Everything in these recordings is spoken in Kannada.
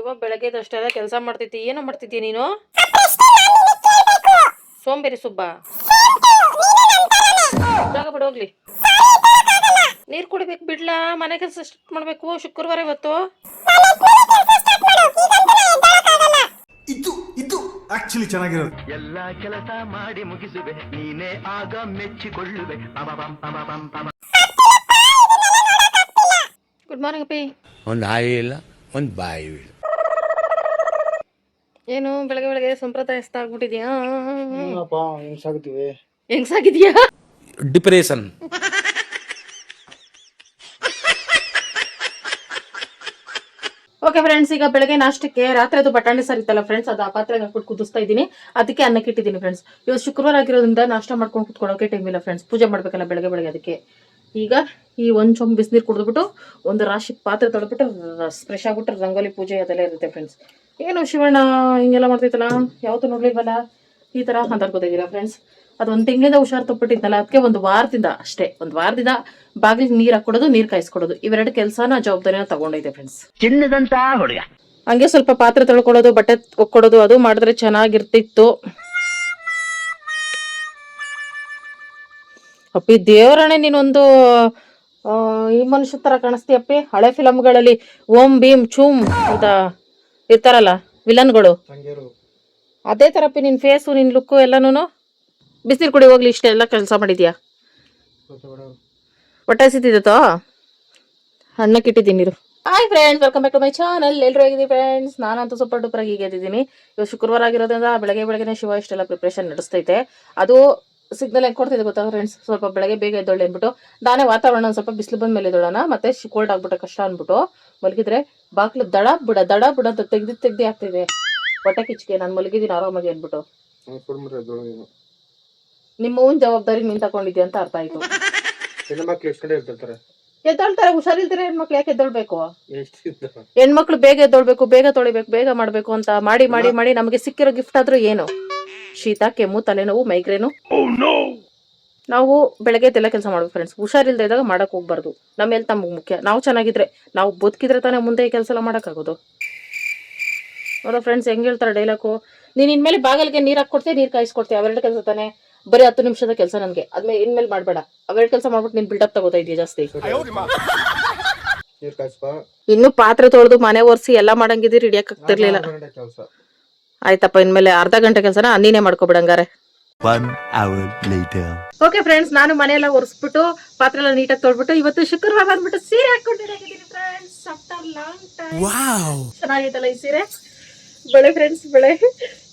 ಶಿವ ಬೆಳಗ್ಗೆದಷ್ಟೆಲ್ಲ ಕೆಲಸ ಮಾಡ್ತೈತಿ. ಏನೋ ಮಾಡ್ತಿದ್ದೀಯ ನೀನು? ಸೋಂಬೇರಿ ಸುಬ್ಬ. ಜಾಗ ಬಿಡು ಹೋಗ್ಲಿ. ನೀರು ಕುಡಿಬೇಕು ಬಿಡ್ಲಾ? ಮನೆ ಕೆಲಸ ಸ್ಟಾರ್ಟ್ ಮಾಡಬೇಕು. ಶುಕ್ರವಾರ ಇವತ್ತು. ಇದು ಆಕ್ಚುಲಿ ಚೆನ್ನಾಗಿರೋದು. ಎಲ್ಲ ಕೆಲಸ ಮಾಡಿ ಮುಗಿಸುವೆ, ನೀನೇ ಆಗ ಮೆಚ್ಚಿಕೊಳ್ಳುವೆ. ಗುಡ್ ಮಾರ್ನಿಂಗ್ ಅಪ್ಪಿ. ಒಂದು ಹಾಯಿ ಇಲ್ಲ, ಒಂದು ಬಾಯಿ ಇಲ್ಲ. ಏನು ಬೆಳಗ್ಗೆ ಬೆಳಗ್ಗೆ ಸಂಪ್ರದಾಯಸ್ಥ ಆಗ್ಬಿಟ್ಟಿದ್ಯಾ? ಹೆಂಗ್ಸಾಗಿದ್ದೀವಿ. ಹೆಂಗ್ಸಾಗಿದ್ಯಾ? ಡಿಪ್ರೆಷನ್. ಓಕೆ ಫ್ರೆಂಡ್ಸ್, ಈಗ ಬೆಳಗ್ಗೆ ನಾಷ್ಟಕ್ಕೆ ರಾತ್ರಿ ಅದು ಬಟಾಣಿ ಸಾರು ಇತ್ತಲ್ಲ ಫ್ರೆಂಡ್ಸ್, ಅದು ಆ ಪಾತ್ರೆಗೆ ಹಾಕ್ಬಿಟ್ಟು ಕುದಿಸ್ತಾ ಇದ್ದೀನಿ. ಅದಕ್ಕೆ ಅನ್ನಕ್ಕೆ ಇಟ್ಟಿದ್ದೀನಿ ಫ್ರೆಂಡ್ಸ್. ಇವತ್ತು ಶುಕ್ರವಾರ ಆಗಿರೋದ್ರಿಂದ ನಾಷ್ಟ ಮಾಡ್ಕೊಂಡು ಕುತ್ಕೊಳ್ಳೋಕೆ ಟೈಮ್ ಇಲ್ಲ ಫ್ರೆಂಡ್ಸ್. ಪೂಜೆ ಮಾಡ್ಬೇಕಲ್ಲ ಬೆಳಗ್ಗೆ ಬೆಳಗ್ಗೆ. ಅದಕ್ಕೆ ಈಗ ಈ ಒಂದು ಚೊಂಬು ಬಿಸಿನೀರು ಕುಡಿದ್ಬಿಟ್ಟು ಒಂದು ರಾಶಿ ಪಾತ್ರೆ ತೊಳೆದ್ಬಿಟ್ಟು ಫ್ರೆಶ್ ಆಗ್ಬಿಟ್ಟು ರಂಗೋಲಿ ಪೂಜೆ ಅದೆಲ್ಲ ಇರುತ್ತೆ ಫ್ರೆಂಡ್ಸ್. ಏನು ಶಿವಣ್ಣ ಹಿಂಗೆಲ್ಲ ಮಾಡ್ತೈತಲ್ಲ, ಯಾವತ್ತೂ ನೋಡ್ಲಿಲ್ವಲ್ಲ ಈ ಥರ ಅಂತ ಅನ್ಕೋತಿದ್ದೀರಾ ಫ್ರೆಂಡ್ಸ್. ಅದು ಒಂದು ತಿಂಗಳಿಂದ ಹುಷಾರು ತಪ್ಪಿಟ್ಟಿದ್ನಲ್ಲ, ಅದಕ್ಕೆ ಒಂದು ವಾರದಿಂದ ಬಾಗಿಲಿಗೆ ನೀರು ಹಾಕೊಡೋದು, ನೀರು ಕಾಯಿಸ್ಕೊಡೋದು, ಇವೆರಡು ಕೆಲಸನ ಜವಾಬ್ದಾರಿನ ತಗೊಂಡೈತೆ ಫ್ರೆಂಡ್ಸ್. ಚಿನ್ನದಂತ ಹುಡುಗ. ಹಂಗೆ ಸ್ವಲ್ಪ ಪಾತ್ರೆ ತೊಳ್ಕೊಳ್ಳೋದು, ಬಟ್ಟೆ ಒಕ್ಕೊಡೋದು ಅದು ಮಾಡಿದ್ರೆ ಚೆನ್ನಾಗಿರ್ತಿತ್ತು. ಅಪ್ಪಿ ದೇವರಣೆ, ನೀನೊಂದು ಈ ಮನುಷ್ಯ ತರ ಕಾಣಿಸ್ತೀಯಪ್ಪಿ. ಹಳೆ ಫಿಲಮ್ಗಳಲ್ಲಿ ಓಂ ಭೀಮ್ ಚೂಮ್ ಅಂತ ಇರ್ತಾರಲ್ಲ ವಿಲನ್ಗಳು, ಅದೇ ತರಪ್ಪಿ ನಿನ್ ಫೇಸು, ನಿನ್ ಲುಕ್ಕು ಎಲ್ಲಾನು. ಬಿಸಿನೀರು ಕುಡಿ ಹೋಗ್ಲಿ. ಇಷ್ಟೆಲ್ಲ ಕೆಲಸ ಮಾಡಿದ್ಯಾ? ಹೊಟ್ಟೆ ಸಿತ್ತಿದತ್ತೋ? ಅನ್ನಕ್ಕೆ ಇಟ್ಟಿದ್ದೀನಿ ನೀರು. Hi friends, welcome back to my channel. ಎಲ್ಲರೂ ಹೇಗಿದ್ದೀವಿ ಫ್ರೆಂಡ್ಸ್? ನಾನಂತೂ ಸೂಪರ್ ಡೂಪರ್ ಆಗಿ ಹೀಗೆ ಇದ್ದೀನಿ. ಇವತ್ತು ಶುಕ್ರವಾರ ಆಗಿರೋದ್ರಿಂದ ಬೆಳಗ್ಗೆ ಶಿವ ಇಷ್ಟೆಲ್ಲ ಪ್ರಿಪ್ರೇಷನ್ ನಡೆಸ್ತೈತೆ. ಅದು ಸಿಗ್ನಲ್ ಹೆಂಗೆ ಕೊಡ್ತಿದೆ ಗೊತ್ತಾ ಫ್ರೆಂಡ್ಸ್? ಸ್ವಲ್ಪ ಬೆಳಗ್ಗೆ ಬೇಗ ಎದ್ದೊಳ್ಳೆ ಅಂದ್ಬಿಟ್ಟು, ನಾನೇ ವಾತಾವರಣ ಸ್ವಲ್ಪ ಬಿಸಿಲು ಬಂದ ಮೇಲೆ ಎದ್ದೋಳೋಣ, ಮತ್ತೆ ಕೋಲ್ಡ್ ಆಗ್ಬಿಟ್ರೆ ಕಷ್ಟ ಅಂದ್ಬಿಟ್ಟು ಮಲಗಿದ್ರೆ ಬಾಕ್ಲು ದಡ ಬುಡ ಅಂತ ತೆಗ್ದಿ ಆಗ್ತಿದೆ. ಹೊಟ್ಟೆ ಕಿಚ್ಚಿಗೆ ನಾನು ಮಲಗಿದ್ದೀನಿ ಆರಾಮಾಗಿ ಅಂದ್ಬಿಟ್ಟು. ನಿಮ್ಮ ಓನ್ ಜವಾಬ್ದಾರಿ ನೀನ್ ತಗೊಂಡಿದ್ಯಾ ಅಂತ ಅರ್ಥ ಆಯ್ತು. ಎದ್ದೊಳ್ತಾರೆ, ಹುಷಾರಿಲ್ದಿರ ಹೆಣ್ಮಕ್ಳು ಯಾಕೆ ಎದ್ದೊಳ್ಬೇಕು? ಹೆಣ್ಮಕ್ಳು ಬೇಗ ಎದ್ದೊಳ್ಬೇಕು, ಬೇಗ ತೊಳಿಬೇಕು, ಬೇಗ ಮಾಡ್ಬೇಕು ಅಂತ ಮಾಡಿ ಮಾಡಿ ಮಾಡಿ ನಮಗೆ ಸಿಕ್ಕಿರೋ ಗಿಫ್ಟ್ ಆದ್ರೂ ಏನು? ಶೀತ, ಕೆಮ್ಮು, ತಲೆನೋವು, ಮೈಗ್ರೇನು. ನಾವು ಬೆಳಗ್ಗೆ ಎಲ್ಲ ಕೆಲಸ ಮಾಡ್ಬೇಕು ಫ್ರೆಂಡ್ಸ್. ಹುಷಾರಿಲ್ದ ಇದ್ದಾಗ ಮಾಡಕ್ ಹೋಗ್ಬಾರ್ದು. ನಮ್ಮ ಹೆಲ್ತ್ ನಮಗೆ ಮುಖ್ಯ. ನಾವು ಚೆನ್ನಾಗಿದ್ರೆ, ನಾವು ಬದುಕಿದ್ರೆ ತಾನೇ ಮುಂದೆ ಈ ಕೆಲಸ ಎಲ್ಲ ಮಾಡೋಕ್ಕಾಗೋದು. ನೋಡೋ ಫ್ರೆಂಡ್ಸ್, ಹೆಂಗ್ ಹೇಳ್ತಾರೆ ಡೈಲಾಗು, ನೀನ್ ಇನ್ಮೇಲೆ ಬಾಗಲ್ಗೆ ನೀರ್ ಹಾಕೊಡ್ತೀಯ, ನೀರ್ ಕಾಯಿಸ್ಕೊಡ್ತೀಯ, ಅವೆರಡು ಕೆಲಸ ತಾನೆ. ಬರೀ 10 ನಿಮಿಷದ ಕೆಲಸ ನನ್ಗೆ. ಅದ್ಮೇಲೆ ಇನ್ಮೇಲೆ ಮಾಡ್ಬೇಡ. ಅವೆರಡು ಕೆಲಸ ಮಾಡ್ಬಿಟ್ಟು ನೀನ್ ಬಿಲ್ಡಪ್ ತಗೋತಾ ಇದೀಯ ಜಾಸ್ತಿ. ಇನ್ನು ಪಾತ್ರೆ ತೊಳೆದು ಮನೆ ಒರೆಸಿ ಎಲ್ಲ ಮಾಡಂಗಿದ್ದೀರಿ, ಹಿಡಿಯಕ್ ಆಗ್ತಿರ್ಲಿಲ್ಲ. ಆಯ್ತಪ್ಪ, ಇನ್ಮೇಲೆ ಅರ್ಧ ಗಂಟೆ ಕೆಲಸನ ನೀನೇ ಮಾಡ್ಕೊಬಿಡಂಗಾರೆ. ಓಕೆ ಫ್ರೆಂಡ್ಸ್, ನಾನು ಮನೆಯೆಲ್ಲ ಒರೆಸ್ಬಿಟ್ಟು ಪಾತ್ರೆ ಎಲ್ಲ ನೀಟಾಗಿ ತೊಳ್ಬಿಟ್ಟು ಇವತ್ತು ಶುಕ್ರವಾರ ಅಂದ್ಬಿಟ್ಟು ಸೀರೆ ಹಾಕೊಂಡಿದ್ದೀನಿ ಫ್ರೆಂಡ್ಸ್. After long time. ಚೆನ್ನಾಗಿತ್ತಲ್ಲ ಈ ಸೀರೆ? ಬಳೆ ಫ್ರೆಂಡ್ಸ್, ಬಳೆ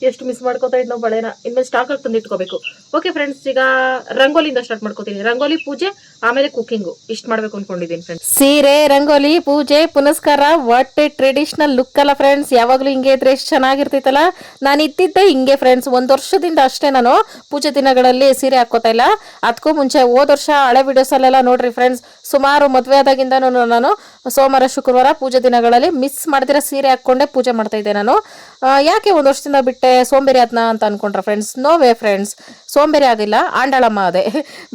ಎಷ್ಟು ಮಿಸ್ ಮಾಡ್ಕೋತಾ ಇದ್ ನಾವು ಬಳೆನ. ಇನ್ಮೇಲೆ ಸ್ಟಾಕ್ ಆಗಿ ತಂದು ಇಟ್ಕೋಬೇಕು. ಓಕೆ ಫ್ರೆಂಡ್ಸ್, ಈಗ ರಂಗೋಲಿಯಿಂದ ಸ್ಟಾರ್ಟ್ ಮಾಡ್ಕೋತೀನಿ. ರಂಗೋಲಿ, ಪೂಜೆ, ಆಮೇಲೆ ಕುಕಿಂಗು ಇಷ್ಟ ಮಾಡ್ಬೇಕು ಅನ್ಕೊಂಡಿದ್ದೀನಿ ಫ್ರೆಂಡ್ಸ್. ಸೀರೆ, ರಂಗೋಲಿ, ಪೂಜೆ, ಪುನಸ್ಕಾರ, ವಾಟ್ ಟ್ರೆಡಿಷನಲ್ ಲುಕ್ ಅಲ್ಲ ಫ್ರೆಂಡ್ಸ್. ಯಾವಾಗ್ಲೂ ಹಿಂಗೆ ಇದ್ರೆ ಎಷ್ಟು ಚೆನ್ನಾಗಿರ್ತೈತಲ್ಲ. ನಾನು ಇದ್ದಿದ್ದೆ ಹಿಂಗೆ ಫ್ರೆಂಡ್ಸ್. 1 ವರ್ಷದಿಂದ ಅಷ್ಟೇ ನಾನು ಪೂಜೆ ದಿನಗಳಲ್ಲಿ ಸೀರೆ ಹಾಕೋತಾ ಇಲ್ಲ. ಅದಕ್ಕೂ ಮುಂಚೆ ಹೋದ ವರ್ಷ ಹಳೆ ವಿಡಿಯೋಸ್ ಅಲ್ಲೆಲ್ಲ ನೋಡ್ರಿ ಫ್ರೆಂಡ್ಸ್, ಸುಮಾರು ಮದುವೆ ಆದಾಗಿಂದ ನಾನು ಸೋಮವಾರ, ಶುಕ್ರವಾರ ಪೂಜೆ ದಿನಗಳಲ್ಲಿ ಮಿಸ್ ಮಾಡ್ದಿರ ಸೀರೆ ಹಾಕೊಂಡೆ ಪೂಜೆ ಮಾಡ್ತಾ ಇದ್ದೆ ನಾನು. ಯಾಕೆ 1 ವರ್ಷದಿಂದ ಬಿಟ್ಟೆ, ಸೋಂಬೇರಿ ಆದ್ನ ಅಂತ ಅನ್ಕೊಂಡ್ರ ಫ್ರೆಂಡ್ಸ್? ನೋ ವೇ ಫ್ರೆಂಡ್ಸ್, ಸೋಂಬೇರಿ ಆಗಿಲ್ಲ, ಆಂಡಳಮ್ಮ ಅದೇ.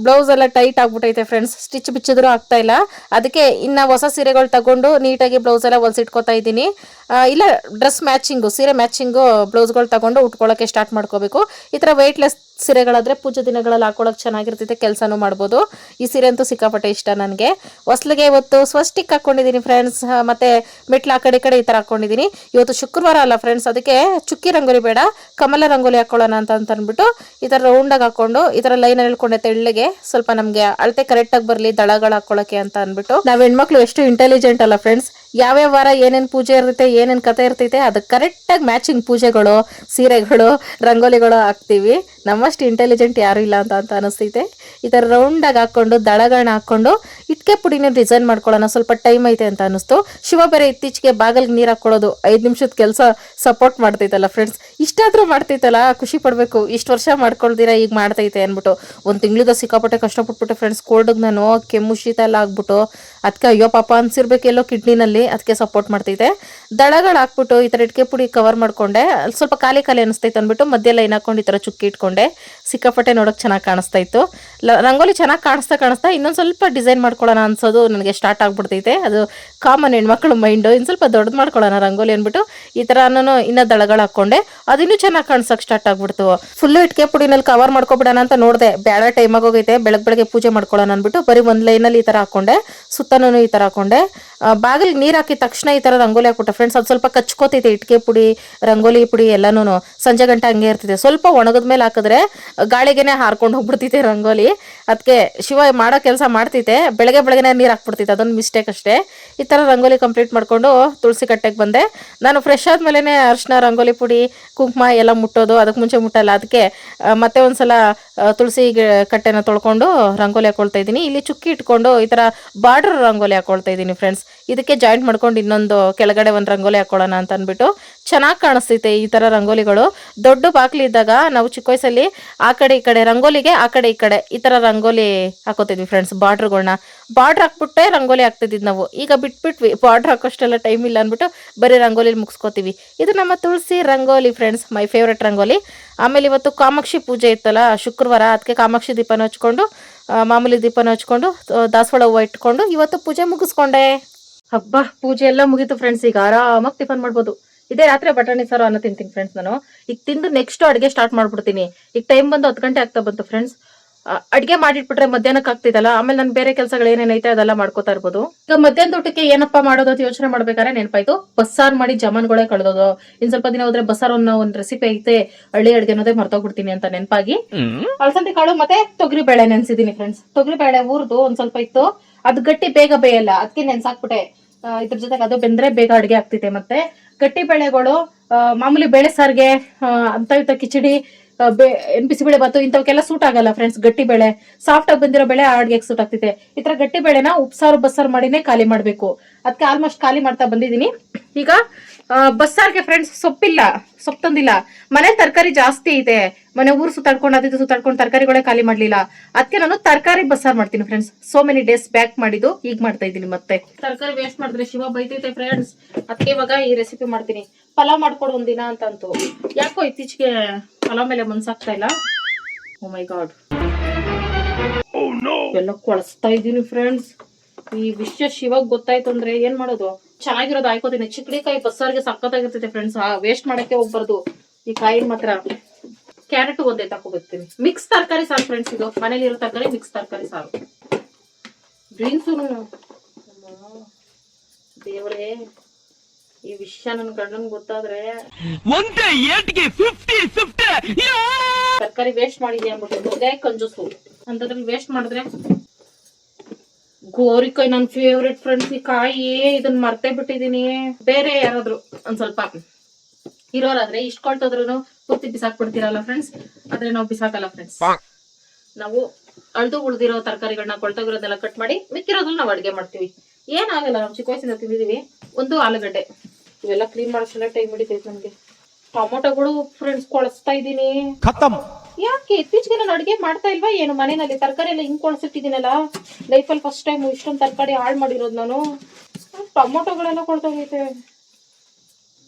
ಬ್ಲೌಸ್ ಎಲ್ಲ ಟೈಟ್ ಆಗ್ಬಿಟ್ಟೈತೆ ಫ್ರೆಂಡ್ಸ್, ಸ್ಟಿಚ್ ಬಿಚ್ಚಿದ್ರು ಆಗ್ತಾ ಇಲ್ಲ. ಅದಕ್ಕೆ ಇನ್ನ ಹೊಸ ಸೀರೆಗಳು ತಗೊಂಡು ನೀಟಾಗಿ ಬ್ಲೌಸ್ ಎಲ್ಲ ಹೊಲ್ಸಿಟ್ಕೋತಾ ಇದ್ದೀನಿ. ಇಲ್ಲ ಡ್ರೆಸ್ ಮ್ಯಾಚಿಂಗು, ಸೀರೆ ಮ್ಯಾಚಿಂಗು ಬ್ಲೌಸ್ಗಳು ತಗೊಂಡು ಉಟ್ಕೊಳ್ಳೋಕೆ ಸ್ಟಾರ್ಟ್ ಮಾಡ್ಕೋಬೇಕು. ಈ ಥರ ವೆಯ್ಟ್ಲೆಸ್ ಸೀರೆಗಳಾದ್ರೆ ಪೂಜೆ ದಿನಗಳಲ್ಲಿ ಹಾಕೊಳ್ಳೋಕೆ ಚೆನ್ನಾಗಿರ್ತೈತೆ, ಕೆಲಸನೂ ಮಾಡ್ಬೋದು. ಈ ಸೀರೆ ಅಂತೂ ಸಿಕ್ಕಾಪಟ್ಟೆ ಇಷ್ಟ ನನಗೆ. ಹೊಸ್ಲಿಗೆ ಇವತ್ತು ಸ್ವಸ್ಟಿಕ್ ಹಾಕೊಂಡಿದ್ದೀನಿ ಫ್ರೆಂಡ್ಸ್, ಮತ್ತೆ ಮೆಟ್ಲು ಆ ಕಡೆ ಈ ಥರ ಹಾಕೊಂಡಿದ್ದೀನಿ. ಇವತ್ತು ಶುಕ್ರವಾರ ಅಲ್ಲ ಫ್ರೆಂಡ್ಸ್, ಅದಕ್ಕೆ ಚುಕ್ಕಿ ರಂಗೋಲಿ ಬೇಡ, ಕಮಲ ರಂಗೋಲಿ ಹಾಕೊಳ್ಳೋಣ ಅಂತ ಅಂದ್ಬಿಟ್ಟು ಈ ಥರ ರೌಂಡಾಗಿ ಹಾಕೊಂಡು ಈ ಥರ ಲೈನ್ ಹೇಳ್ಕೊಂಡೆ ತೆಳ್ಳಗೆ, ಸ್ವಲ್ಪ ನಮಗೆ ಅಳತೆ ಕರೆಕ್ಟಾಗಿ ಬರಲಿ ದಳಗಳು ಹಾಕೊಳ್ಳೋಕೆ ಅಂತ ಅಂದ್ಬಿಟ್ಟು. ನಾವು ಹೆಣ್ಮಕ್ಳು ಎಷ್ಟು ಇಂಟೆಲಿಜೆಂಟ್ ಅಲ್ಲ ಫ್ರೆಂಡ್ಸ್. ಯಾವ್ಯಾವ ವಾರ ಏನೇನು ಪೂಜೆ ಇರ್ತೈತೆ, ಏನೇನು ಕತೆ ಇರ್ತೈತೆ, ಅದಕ್ಕೆ ಕರೆಕ್ಟಾಗಿ ಮ್ಯಾಚಿಂಗ್ ಪೂಜೆಗಳು, ಸೀರೆಗಳು, ರಂಗೋಲಿಗಳು ಹಾಕ್ತೀವಿ. ನಮ್ಮಷ್ಟು ಇಂಟೆಲಿಜೆಂಟ್ ಯಾರು ಇಲ್ಲ ಅಂತ ಅನಿಸ್ತೈತೆ. ಈ ಥರ ರೌಂಡಾಗಿ ಹಾಕ್ಕೊಂಡು ದಳಗಳನ್ನ ಹಾಕ್ಕೊಂಡು ಇಟ್ಕೆ ಪುಡಿನ ಡಿಸೈನ್ ಮಾಡ್ಕೊಳ್ಳೋಣ, ಸ್ವಲ್ಪ ಟೈಮ್ ಐತೆ ಅಂತ ಅನಿಸ್ತು. ಶಿವ ಬೇರೆ ಇತ್ತೀಚೆಗೆ ಬಾಗಿಲಿಗೆ ನೀರು ಹಾಕ್ಕೊಳ್ಳೋದು 5 ನಿಮಿಷದ ಕೆಲಸ ಸಪೋರ್ಟ್ ಮಾಡ್ತೈತಲ್ಲ ಫ್ರೆಂಡ್ಸ್. ಇಷ್ಟಾದರೂ ಮಾಡ್ತೈತಲ್ಲ, ಖುಷಿ ಪಡಬೇಕು. ಇಷ್ಟು ವರ್ಷ ಮಾಡ್ಕೊಳ್ದಿರ ಈಗ ಮಾಡ್ತೈತೆ ಅಂದ್ಬಿಟ್ಟು. 1 ತಿಂಗಳಿಂದ ಸಿಕ್ಕಾಪಟ್ಟೆ ಕಷ್ಟಪಟ್ಬಿಟ್ಟೆ ಫ್ರೆಂಡ್ಸ್. ಕೋಲ್ಡಿಗೆ ನಾನು ಕೆಮ್ಮು ಶೀತ ಎಲ್ಲ ಆಗ್ಬಿಟ್ಟು ಅದಕ್ಕೆ ಅಯ್ಯೋ ಪಾಪ ಅನ್ಸಿರ್ಬೇಕು ಎಲ್ಲೋ ಕಿಡ್ನಿನಲ್ಲಿ. ಅದಕ್ಕೆ ಸಪೋರ್ಟ್ ಮಾಡ್ತಿದ್ದೆ. ದಳಗಳು ಹಾಕ್ಬಿಟ್ಟು ಈ ಥರ ಇಟ್ಕೆ ಪುಡಿ ಕವರ್ ಮಾಡ್ಕೊಂಡೆ. ಅಲ್ಲಿ ಸ್ವಲ್ಪ ಖಾಲಿ ಅನಿಸ್ತೈತೆ ಅಂದ್ಬಿಟ್ಟು ಮಧ್ಯೆ ಲೈನ್ ಹಾಕೊಂಡು ಈ ಥರ ಚುಕ್ಕಿ ಇಟ್ಕೊಂಡೆ. ಸಿಕ್ಕಾಪಟ್ಟೆ ನೋಡೋಕೆ ಚೆನ್ನಾಗಿ ಕಾಣಿಸ್ತಾ ಇತ್ತು. ರಂಗೋಲಿ ಚೆನ್ನಾಗಿ ಕಾಣಿಸ್ತಾ ಇನ್ನೊಂದು ಸ್ವಲ್ಪ ಡಿಸೈನ್ ಮಾಡ್ಕೊಳ್ಳೋಣ ಅನ್ಸೋದು ನನಗೆ ಸ್ಟಾರ್ಟ್ ಆಗ್ಬಿಡ್ತೈತೆ. ಅದು ಕಾಮನ್ ಹೆಣ್ಮಕ್ಳು ಮೈಂಡು. ಇನ್ನು ಸ್ವಲ್ಪ ದೊಡ್ಡದು ಮಾಡ್ಕೊಳ್ಳೋಣ ರಂಗೋಲಿ ಅಂದ್ಬಿಟ್ಟು ಈ ಥರ ನಾನು ಇನ್ನೂ ದಳಗಳು ಹಾಕ್ಕೊಂಡೆ. ಅದಿನ್ನೂ ಚೆನ್ನಾಗಿ ಕಾಣಿಸೋಕೆ ಸ್ಟಾರ್ಟ್ ಆಗ್ಬಿಡ್ತು. ಫುಲ್ಲು ಇಟ್ಕೆ ಪುಡಿನಲ್ಲಿ ಕವರ್ ಮಾಡ್ಕೊಬಿಡೋಣ ಅಂತ ನೋಡಿದೆ. ಬೇಡ, ಟೈಮ್ ಆಗೋಗೈತೆ, ಬೆಳಗ್ಗೆ ಪೂಜೆ ಮಾಡ್ಕೊಳ್ಳೋಣ ಅಂದ್ಬಿಟ್ಟು ಬರೀ ಒಂದು ಲೈನಲ್ಲಿ ಈ ಥರ ಹಾಕ್ಕೊಂಡೆ. ಸುತ್ತನೂ ಈ ಥರ ಹಾಕ್ಕೊಂಡೆ. ಬಾಗಿಲಿಗೆ ನೀರು ಹಾಕಿದ ತಕ್ಷಣ ಈ ಥರ ರಂಗೋಲಿ ಹಾಕ್ಬಿಟ್ಟೆ ಫ್ರೆಂಡ್ಸ್. ಅದು ಸ್ವಲ್ಪ ಕಚ್ಕೋತೈತೆ ಇಟ್ಕೆ ಪುಡಿ ರಂಗೋಲಿ ಪುಡಿ ಎಲ್ಲನೂ. ಸಂಜೆ ಗಂಟೆ ಹಂಗೆ ಇರ್ತಿದೆ. ಸ್ವಲ್ಪ ಒಣಗದ ಮೇಲೆ ಹಾಕಿದ್ರೆ ಗಾಳಿಗೆನೆ ಹಾರ್ಕೊಂಡು ಹೋಗ್ಬಿಡ್ತೈತೆ ರಂಗೋಲಿ. ಅದಕ್ಕೆ ಶಿವ ಮಾಡೋ ಕೆಲಸ ಮಾಡ್ತೈತೆ, ಬೆಳಗ್ಗೆನೇ ನೀರು ಹಾಕ್ಬಿಡ್ತೈತೆ. ಅದೊಂದು ಮಿಸ್ಟೇಕ್ ಅಷ್ಟೇ. ಈ ಥರ ರಂಗೋಲಿ ಕಂಪ್ಲೀಟ್ ಮಾಡಿಕೊಂಡು ತುಳಸಿ ಕಟ್ಟೆಗೆ ಬಂದೆ. ನಾನು ಫ್ರೆಶ್ ಆದಮೇಲೆ ಅರಿಶಿನ, ರಂಗೋಲಿ ಪುಡಿ, ಕುಂಕುಮ ಎಲ್ಲ ಮುಟ್ಟೋದು. ಅದಕ್ಕೆ ಮುಂಚೆ ಮುಟ್ಟಲ್ಲ. ಅದಕ್ಕೆ ಮತ್ತೆ ಒಂದ್ಸಲ ತುಳಸಿ ಕಟ್ಟೆನ ತೊಳ್ಕೊಂಡು ರಂಗೋಲಿ ಹಾಕೊಳ್ತಾ ಇದ್ದೀನಿ. ಇಲ್ಲಿ ಚುಕ್ಕಿ ಇಟ್ಕೊಂಡು ಈ ಥರ ಬಾರ್ಡರ್ ರಂಗೋಲಿ ಹಾಕೊಳ್ತಾ ಇದ್ದೀನಿ ಫ್ರೆಂಡ್ಸ್. ಇದಕ್ಕೆ ಜಾಯಿಂಟ್ ಮಾಡ್ಕೊಂಡು ಇನ್ನೊಂದು ಕೆಳಗಡೆ ಒಂದು ರಂಗೋಲಿ ಹಾಕೊಳ್ಳೋಣ ಅಂತ ಅಂದ್ಬಿಟ್ಟು ಚೆನ್ನಾಗಿ ಕಾಣಿಸ್ತೈತೆ ಈ ಥರ ರಂಗೋಲಿಗಳು. ದೊಡ್ಡ ಬಾಗಿಲು ಇದ್ದಾಗ ನಾವು ಚಿಕ್ಕ ವಯಸ್ಸಲ್ಲಿ ಆ ಕಡೆ ಈ ಕಡೆ ರಂಗೋಲಿಗೆ ಆ ಕಡೆ ಈ ಕಡೆ ಈ ಥರ ರಂಗೋಲಿ ಹಾಕೋತಿದ್ವಿ ಫ್ರೆಂಡ್ಸ್. ಬಾರ್ಡ್ರ್ಗಳನ್ನ ಹಾಕ್ಬಿಟ್ಟೆ ರಂಗೋಲಿ ಹಾಕ್ತಿದ್ವಿ ನಾವು. ಈಗ ಬಿಟ್ಬಿಟ್ವಿ, ಬಾರ್ಡ್ರ್ ಹಾಕೋಷ್ಟೆಲ್ಲ ಟೈಮ್ ಇಲ್ಲ ಅಂದ್ಬಿಟ್ಟು ಬರೀ ರಂಗೋಲಿ ಮುಗಿಸ್ಕೋತೀವಿ. ಇದು ನಮ್ಮ ತುಳಸಿ rangoli friends, my favourite rangoli. ಆಮೇಲೆ ಇವತ್ತು ಕಾಮಾಕ್ಷಿ ಪೂಜೆ ಇತ್ತಲ್ಲ ಶುಕ್ರವಾರ, ಅದಕ್ಕೆ ಕಾಮಾಕ್ಷಿ ದೀಪನ ಹಚ್ಕೊಂಡು ಮಾಮೂಲಿ ದೀಪನ ಹಚ್ಕೊಂಡು ದಾಸವಾಳ ಹೂವು ಇಟ್ಕೊಂಡು ಇವತ್ತು ಪೂಜೆ ಮುಗಿಸ್ಕೊಂಡೆ. ಹಬ್ಬ ಪೂಜೆ ಎಲ್ಲ ಮುಗೀತು ಫ್ರೆಂಡ್ಸ್. ಈಗ ಆರಾಮಾಗಿ ಟಿಫನ್ ಮಾಡ್ಬೋದು. ಇದೇ ರಾತ್ರಿ ಬಟಾಣಿ ಸಾರು ಅನ್ನ ತಿಂತೀನಿ ಫ್ರೆಂಡ್ಸ್. ನಾನು ಈಗ ತಿಂದು ನೆಕ್ಸ್ಟ್ ಅಡುಗೆ ಸ್ಟಾರ್ಟ್ ಮಾಡ್ಬಿಡ್ತೀನಿ. ಈಗ ಟೈಮ್ ಬಂದು 10 ಗಂಟೆ ಆಗ್ತಾ ಬಂತು ಫ್ರೆಂಡ್ಸ್. ಅಡುಗೆ ಮಾಡಿಟ್ಬಿಟ್ರೆ ಮಧ್ಯಾಹ್ನಕ್ಕೆ ಆಗ್ತಿದಲ್ಲ, ಆಮೇಲೆ ನಾನು ಬೇರೆ ಕೆಲಸಗಳು ಏನೇನೈತೆ ಅದೆಲ್ಲ ಮಾಡ್ಕೋತಾ ಇರ್ಬೋದು. ಈಗ ಮಧ್ಯಾಹ್ನದ ಊಟಕ್ಕೆ ಏನಪ್ಪಾ ಮಾಡೋದು ಅಂತ ಯೋಚನೆ ಮಾಡ್ಬೇಕಾದ್ರೆ ನೆನಪಾಯ್ತು, ಬಸ್ಸಾರು ಮಾಡಿ ಜಮಾನ್ಗಳೇ ಕಳೆದೋದು. ಇನ್ ಸ್ವಲ್ಪ ದಿನ ಹೋದ್ರೆ ಬಸ್ಸಾರು ಒಂದು ರೆಸಿಪಿ ಐತೆ, ಹಳ್ಳಿ ಅಡುಗೆ ಅನ್ನೋದೇ ಮರ್ತೋಗ್ಬಿಡ್ತೀನಿ ಅಂತ ನೆನಪಾಗಿ ಅಲಸಂದಿ ಕಾಳು ಮತ್ತೆ ತೊಗರಿ ಬೇಳೆ ನೆನ್ಸಿದೀನಿ ಫ್ರೆಂಡ್ಸ್. ತೊಗರಿ ಬೇಳೆ ಊರ್ದು ಒಂದ್ ಸ್ವಲ್ಪ ಇತ್ತು, ಅದು ಗಟ್ಟಿ ಬೇಗ ಬೇಯಲ್ಲ, ಅದಕ್ಕೆ ನೆನ್ಸಾಕ್ಬಿಟ್ಟೆ. ಇದ್ರ ಜೊತೆಗೆ ಅದು ಬೆಂದ್ರೆ ಬೇಗ ಅಡುಗೆ ಆಗ್ತಿದೆ. ಮತ್ತೆ ಗಟ್ಟಿ ಬೇಳೆಗಳು ಮಾಮೂಲಿ ಬೇಳೆ ಸಾರಿಗೆ ಅಂತ ಕಿಚಡಿ, ಬಿಸಿಬೇಳೆ ಬಾತು ಇಂಥವಕ್ಕೆಲ್ಲ ಸೂಟ್ ಆಗಲ್ಲ ಫ್ರೆಂಡ್ಸ್. ಗಟ್ಟಿ ಬೇಳೆ ಸಾಫ್ಟ್ ಆಗಿ ಬಂದಿರೋ ಬೇಳೆ ಅಡುಗೆಗೆ ಸೂಟ್ ಆಗ್ತಿದೆ. ಈ ತರ ಗಟ್ಟಿ ಬೇಳೆನ ಉಪ್ಸಾರು ಬಸ್ಸಾರು ಮಾಡಿನೇ ಖಾಲಿ ಮಾಡ್ಬೇಕು. ಅದಕ್ಕೆ ಆಲ್ಮೋಸ್ಟ್ ಖಾಲಿ ಮಾಡ್ತಾ ಬಂದಿದ್ದೀನಿ. ಈಗ ಬಸ್ಸಾರ್ಗೆ ಫ್ರೆಂಡ್ಸ್ ಸೊಪ್ಪು ತಂದಿಲ್ಲ. ಮನೆ ತರಕಾರಿ ಜಾಸ್ತಿ ಇದೆ. ಮನೆ ಊರು ಸುತ್ತಾಡ್ಕೊಂಡು ತರಕಾರಿಗಳೇ ಖಾಲಿ ಮಾಡ್ಲಿಲ್ಲ. ಅದಕ್ಕೆ ನಾನು ತರಕಾರಿ ಬಸ್ಸಾರು ಮಾಡ್ತೀನಿ friends. So many days back ಮಾಡಿದ್ದು ಈಗ ಮಾಡ್ತಾ ಇದ್ದೀನಿ. ಮತ್ತೆ ತರಕಾರಿ ವೇಸ್ಟ್ ಮಾಡಿದ್ರೆ ಶಿವ ಬೈತೈತೆ ಫ್ರೆಂಡ್ಸ್. ಅದಕ್ಕೆ ಇವಾಗ ಈ ರೆಸಿಪಿ ಮಾಡ್ತೀನಿ. ಪಲಾವ್ ಮಾಡ್ಕೊಡು ಒಂದಿನ ಅಂತಂತು. ಯಾಕೋ ಇತ್ತೀಚೆಗೆ ಪಲಾವ್ ಮೇಲೆ ಮನ್ಸಾಗ್ತಾ ಇಲ್ಲ. ಓ ಮೈ ಗಾಡ್, ಎಲ್ಲ ಕೊಳಸ್ತಾ ಇದ್ದೀನಿ ಫ್ರೆಂಡ್ಸ್. ಈ ವಿಷಯ ಶಿವಾಗ ಗೊತ್ತಾಯ್ತು ಅಂದ್ರೆ ಏನ್ ಮಾಡೋದು? ಚೆನ್ನಾಗಿರೋದು ಆಯ್ಕೋತೀನಿ. ಚಿಕ್ಕಡಿಕಾಯಿ ಬಸ್ಸಾರಿಗೆ ಸಕ್ಕತ್ತಾಗಿರ್ತೈತೆ ಫ್ರೆಂಡ್ಸ್. ವೇಸ್ಟ್ ಮಾಡಕ್ಕೆ ಹೋಗ್ಬಾರ್ದು. ಈ ಕಾಯಿನ ಮಾತ್ರ ಕ್ಯಾರೆಟ್ ಒಂದೇ ತಕೋಬೇಕ್ತೀನಿ. ಮಿಕ್ಸ್ ತರಕಾರಿ ಸಾರು ಫ್ರೆಂಡ್ಸ್. ಇದು ಮನೇಲಿ ಇರೋ ತರಕಾರಿ ಮಿಕ್ಸ್ ತರಕಾರಿ ಸಾರು. ಬೀನ್ಸು ದೇವರೇ, ಈ ವಿಷಯ ನನ್ ಗಂಡನ್ ಗೊತ್ತಾದ್ರೆ ತರಕಾರಿ ವೇಸ್ಟ್ ಮಾಡಿದ್ಯಾ ಅಂದ್ಬಿಟ್ಟು ಕಂಜೂಸು ಅಂತದ್ರಲ್ಲಿ ವೇಸ್ಟ್ ಮಾಡಿದ್ರೆ. ಗೋರಿಕಾಯಿ ನನ್ ಫೇವ್ರೆಟ್ ಫ್ರೆಂಡ್ಸ್. ಈ ಕಾಯಿ ಇದನ್ನ ಮರ್ತೇ ಬಿಟ್ಟಿದೀನಿ. ಬೇರೆ ಯಾರಾದ್ರು ಒಂದ್ ಸ್ವಲ್ಪ ಇರೋರಾದ್ರೆ ಇಷ್ಟ ಕೊಳ್ತೋದ್ರು ಪೂರ್ತಿ ಬಿಸಾಕ್ಬಿಡ್ತೀರಲ್ಲ ಫ್ರೆಂಡ್ಸ್. ಆದ್ರೆ ನಾವು ಬಿಸಾಕಲ್ಲ ಫ್ರೆಂಡ್ಸ್. ನಾವು ಅಳ್ದು ಉಳ್ದಿರೋ ತರಕಾರಿಗಳನ್ನ ಕೊಳ್ತೋಗಿರೋದೆಲ್ಲ ಕಟ್ ಮಾಡಿ ಮಿಕ್ಕಿರೋದ್ರಲ್ಲಿ ನಾವು ಅಡ್ಗೆ ಮಾಡ್ತೀವಿ. ಏನಾಗಲ್ಲ. ನಾವು ಚಿಕ್ಕ ವಯಸ್ಸಿಂದ ತಿಂದಿದೀವಿ. ಒಂದು ಆಲೂಗಡ್ಡೆ ಇವೆಲ್ಲ ಕ್ಲೀನ್ ಮಾಡೋಷ್ಟೆಲ್ಲ ಟೈಮ್ ಹಿಡಿತೈತೆ ನಮ್ಗೆ. ಟೊಮೊಟೊಗಳು ಫ್ರೆಂಡ್ಸ್ ಕೊಳಸ್ತಾ ಇದ್ದೀನಿ. ಯಾಕೆ ಇತ್ತೀಚೆಗೆ ನಾನು ಅಡ್ಗೆ ಮಾಡ್ತಾ ಇಲ್ವಾ ಏನು? ಮನೆಯಲ್ಲಿ ತರಕಾರಿ ಎಲ್ಲ ಹಿಂಗ್ ಕೊಳಸಿಟ್ಟಿದ್ದೀನಲ್ಲ. ಲೈಫಲ್ಲಿ ಫಸ್ಟ್ ಟೈಮ್ ಇಷ್ಟೊಂದು ತರಕಾರಿ ಹಾಳು ಮಾಡಿರೋದು ನಾನು. ಟೊಮೊಟೊಗಳೆಲ್ಲ ಕೊಳ್ತೋಗೈತೆ.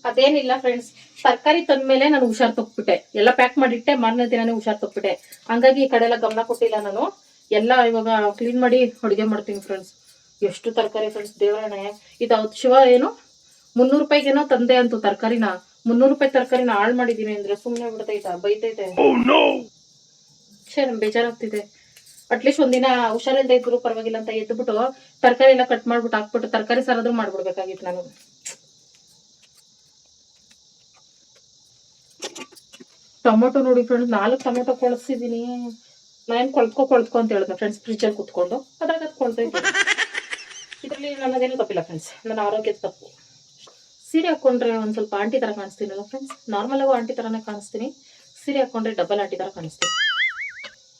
ಅದೇನಿಲ್ಲ ಫ್ರೆಂಡ್ಸ್, ತರಕಾರಿ ತಂದ್ಮೇಲೆ ನಾನು ಹುಷಾರ್ ತಪ್ಪಿಬಿಟ್ಟೆ. ಎಲ್ಲ ಪ್ಯಾಕ್ ಮಾಡಿಟ್ಟೆ, ಮಾರನೇ ದಿನಾನೇ ಹುಷಾರ್ ತಪ್ಪಿಬಿಟ್ಟೆ. ಹಂಗಾಗಿ ಈ ಕಡೆ ಎಲ್ಲ ಗಮನ ಕೊಟ್ಟಿಲ್ಲ ನಾನು. ಎಲ್ಲ ಇವಾಗ ಕ್ಲೀನ್ ಮಾಡಿ ಅಡುಗೆ ಮಾಡ್ತೀನಿ ಫ್ರೆಂಡ್ಸ್. ಎಷ್ಟು ತರಕಾರಿ ಫ್ರೆಂಡ್ಸ್, ದೇವರೇ. ಇದು ಶಿವ ಏನು 300 ರೂಪಾಯಿಗೇನೋ ತಂದೆ ಅಂತು ತರಕಾರಿನ. 300 ರೂಪಾಯಿ ತರಕಾರಿನ ಹಾಳು ಮಾಡಿದೀನಿ ಅಂದ್ರೆ ಸುಮ್ನೆ ಬಿಡ್ತೈತಾ? ಬೈತೈತೆ. ಬೇಜಾರಾಗ್ತಿದೆ. ಅಟ್ಲೀಸ್ಟ್ ಒಂದಿನ ಹುಷಾರಿಲ್ದೆ ಇದ್ರು ಪರವಾಗಿಲ್ಲ ಅಂತ ಎದ್ಬಿಟ್ಟು ತರಕಾರಿ ಎಲ್ಲ ಕಟ್ ಮಾಡ್ಬಿಟ್ಟು ಹಾಕ್ಬಿಟ್ಟು ತರಕಾರಿ ಸಾರಾದ್ರೂ ಮಾಡ್ಬಿಡ್ಬೇಕಾಗಿತ್ತು ನಾನು. ಟೊಮೊಟೊ ನೋಡಿ ಫ್ರೆಂಡ್ಸ್, 4 ಟೊಮೊಟೊ ಕೊಳಸಿದೀನಿ. ನಾನು ಕೊಳ್ಕೊ ಅಂತ ಹೇಳಿದೆ ಫ್ರೆಂಡ್ಸ್, ಫ್ರಿಜ್ಜಲ್ಲಿ ಕುತ್ಕೊಂಡು. ಅದ್ರಾಗ ಅದು ಕೊಳ್ತೈತೆ. ಇದರಲ್ಲಿ ನನ್ನದೇನು ತಪ್ಪಿಲ್ಲ ಫ್ರೆಂಡ್ಸ್, ನನ್ನ ಆರೋಗ್ಯದ ತಪ್ಪು. ಸೀರೆ ಹಾಕೊಂಡ್ರೆ ಒಂದ್ ಸ್ವಲ್ಪ ಆಂಟಿ ತರ ಕಾಣಿಸ್ತೀನಲ್ಲ ಫ್ರೆಂಡ್ಸ್. ನಾರ್ಮಲ್ ಆಗು ಆಂಟಿ ತರಾನೇ ಕಾಣಿಸ್ತೀನಿ. ಸೀರೆ ಹಾಕೊಂಡ್ರೆ ಡಬಲ್ ಆಂಟಿ ತರ ಕಾಣಿಸ್ತೀನಿ.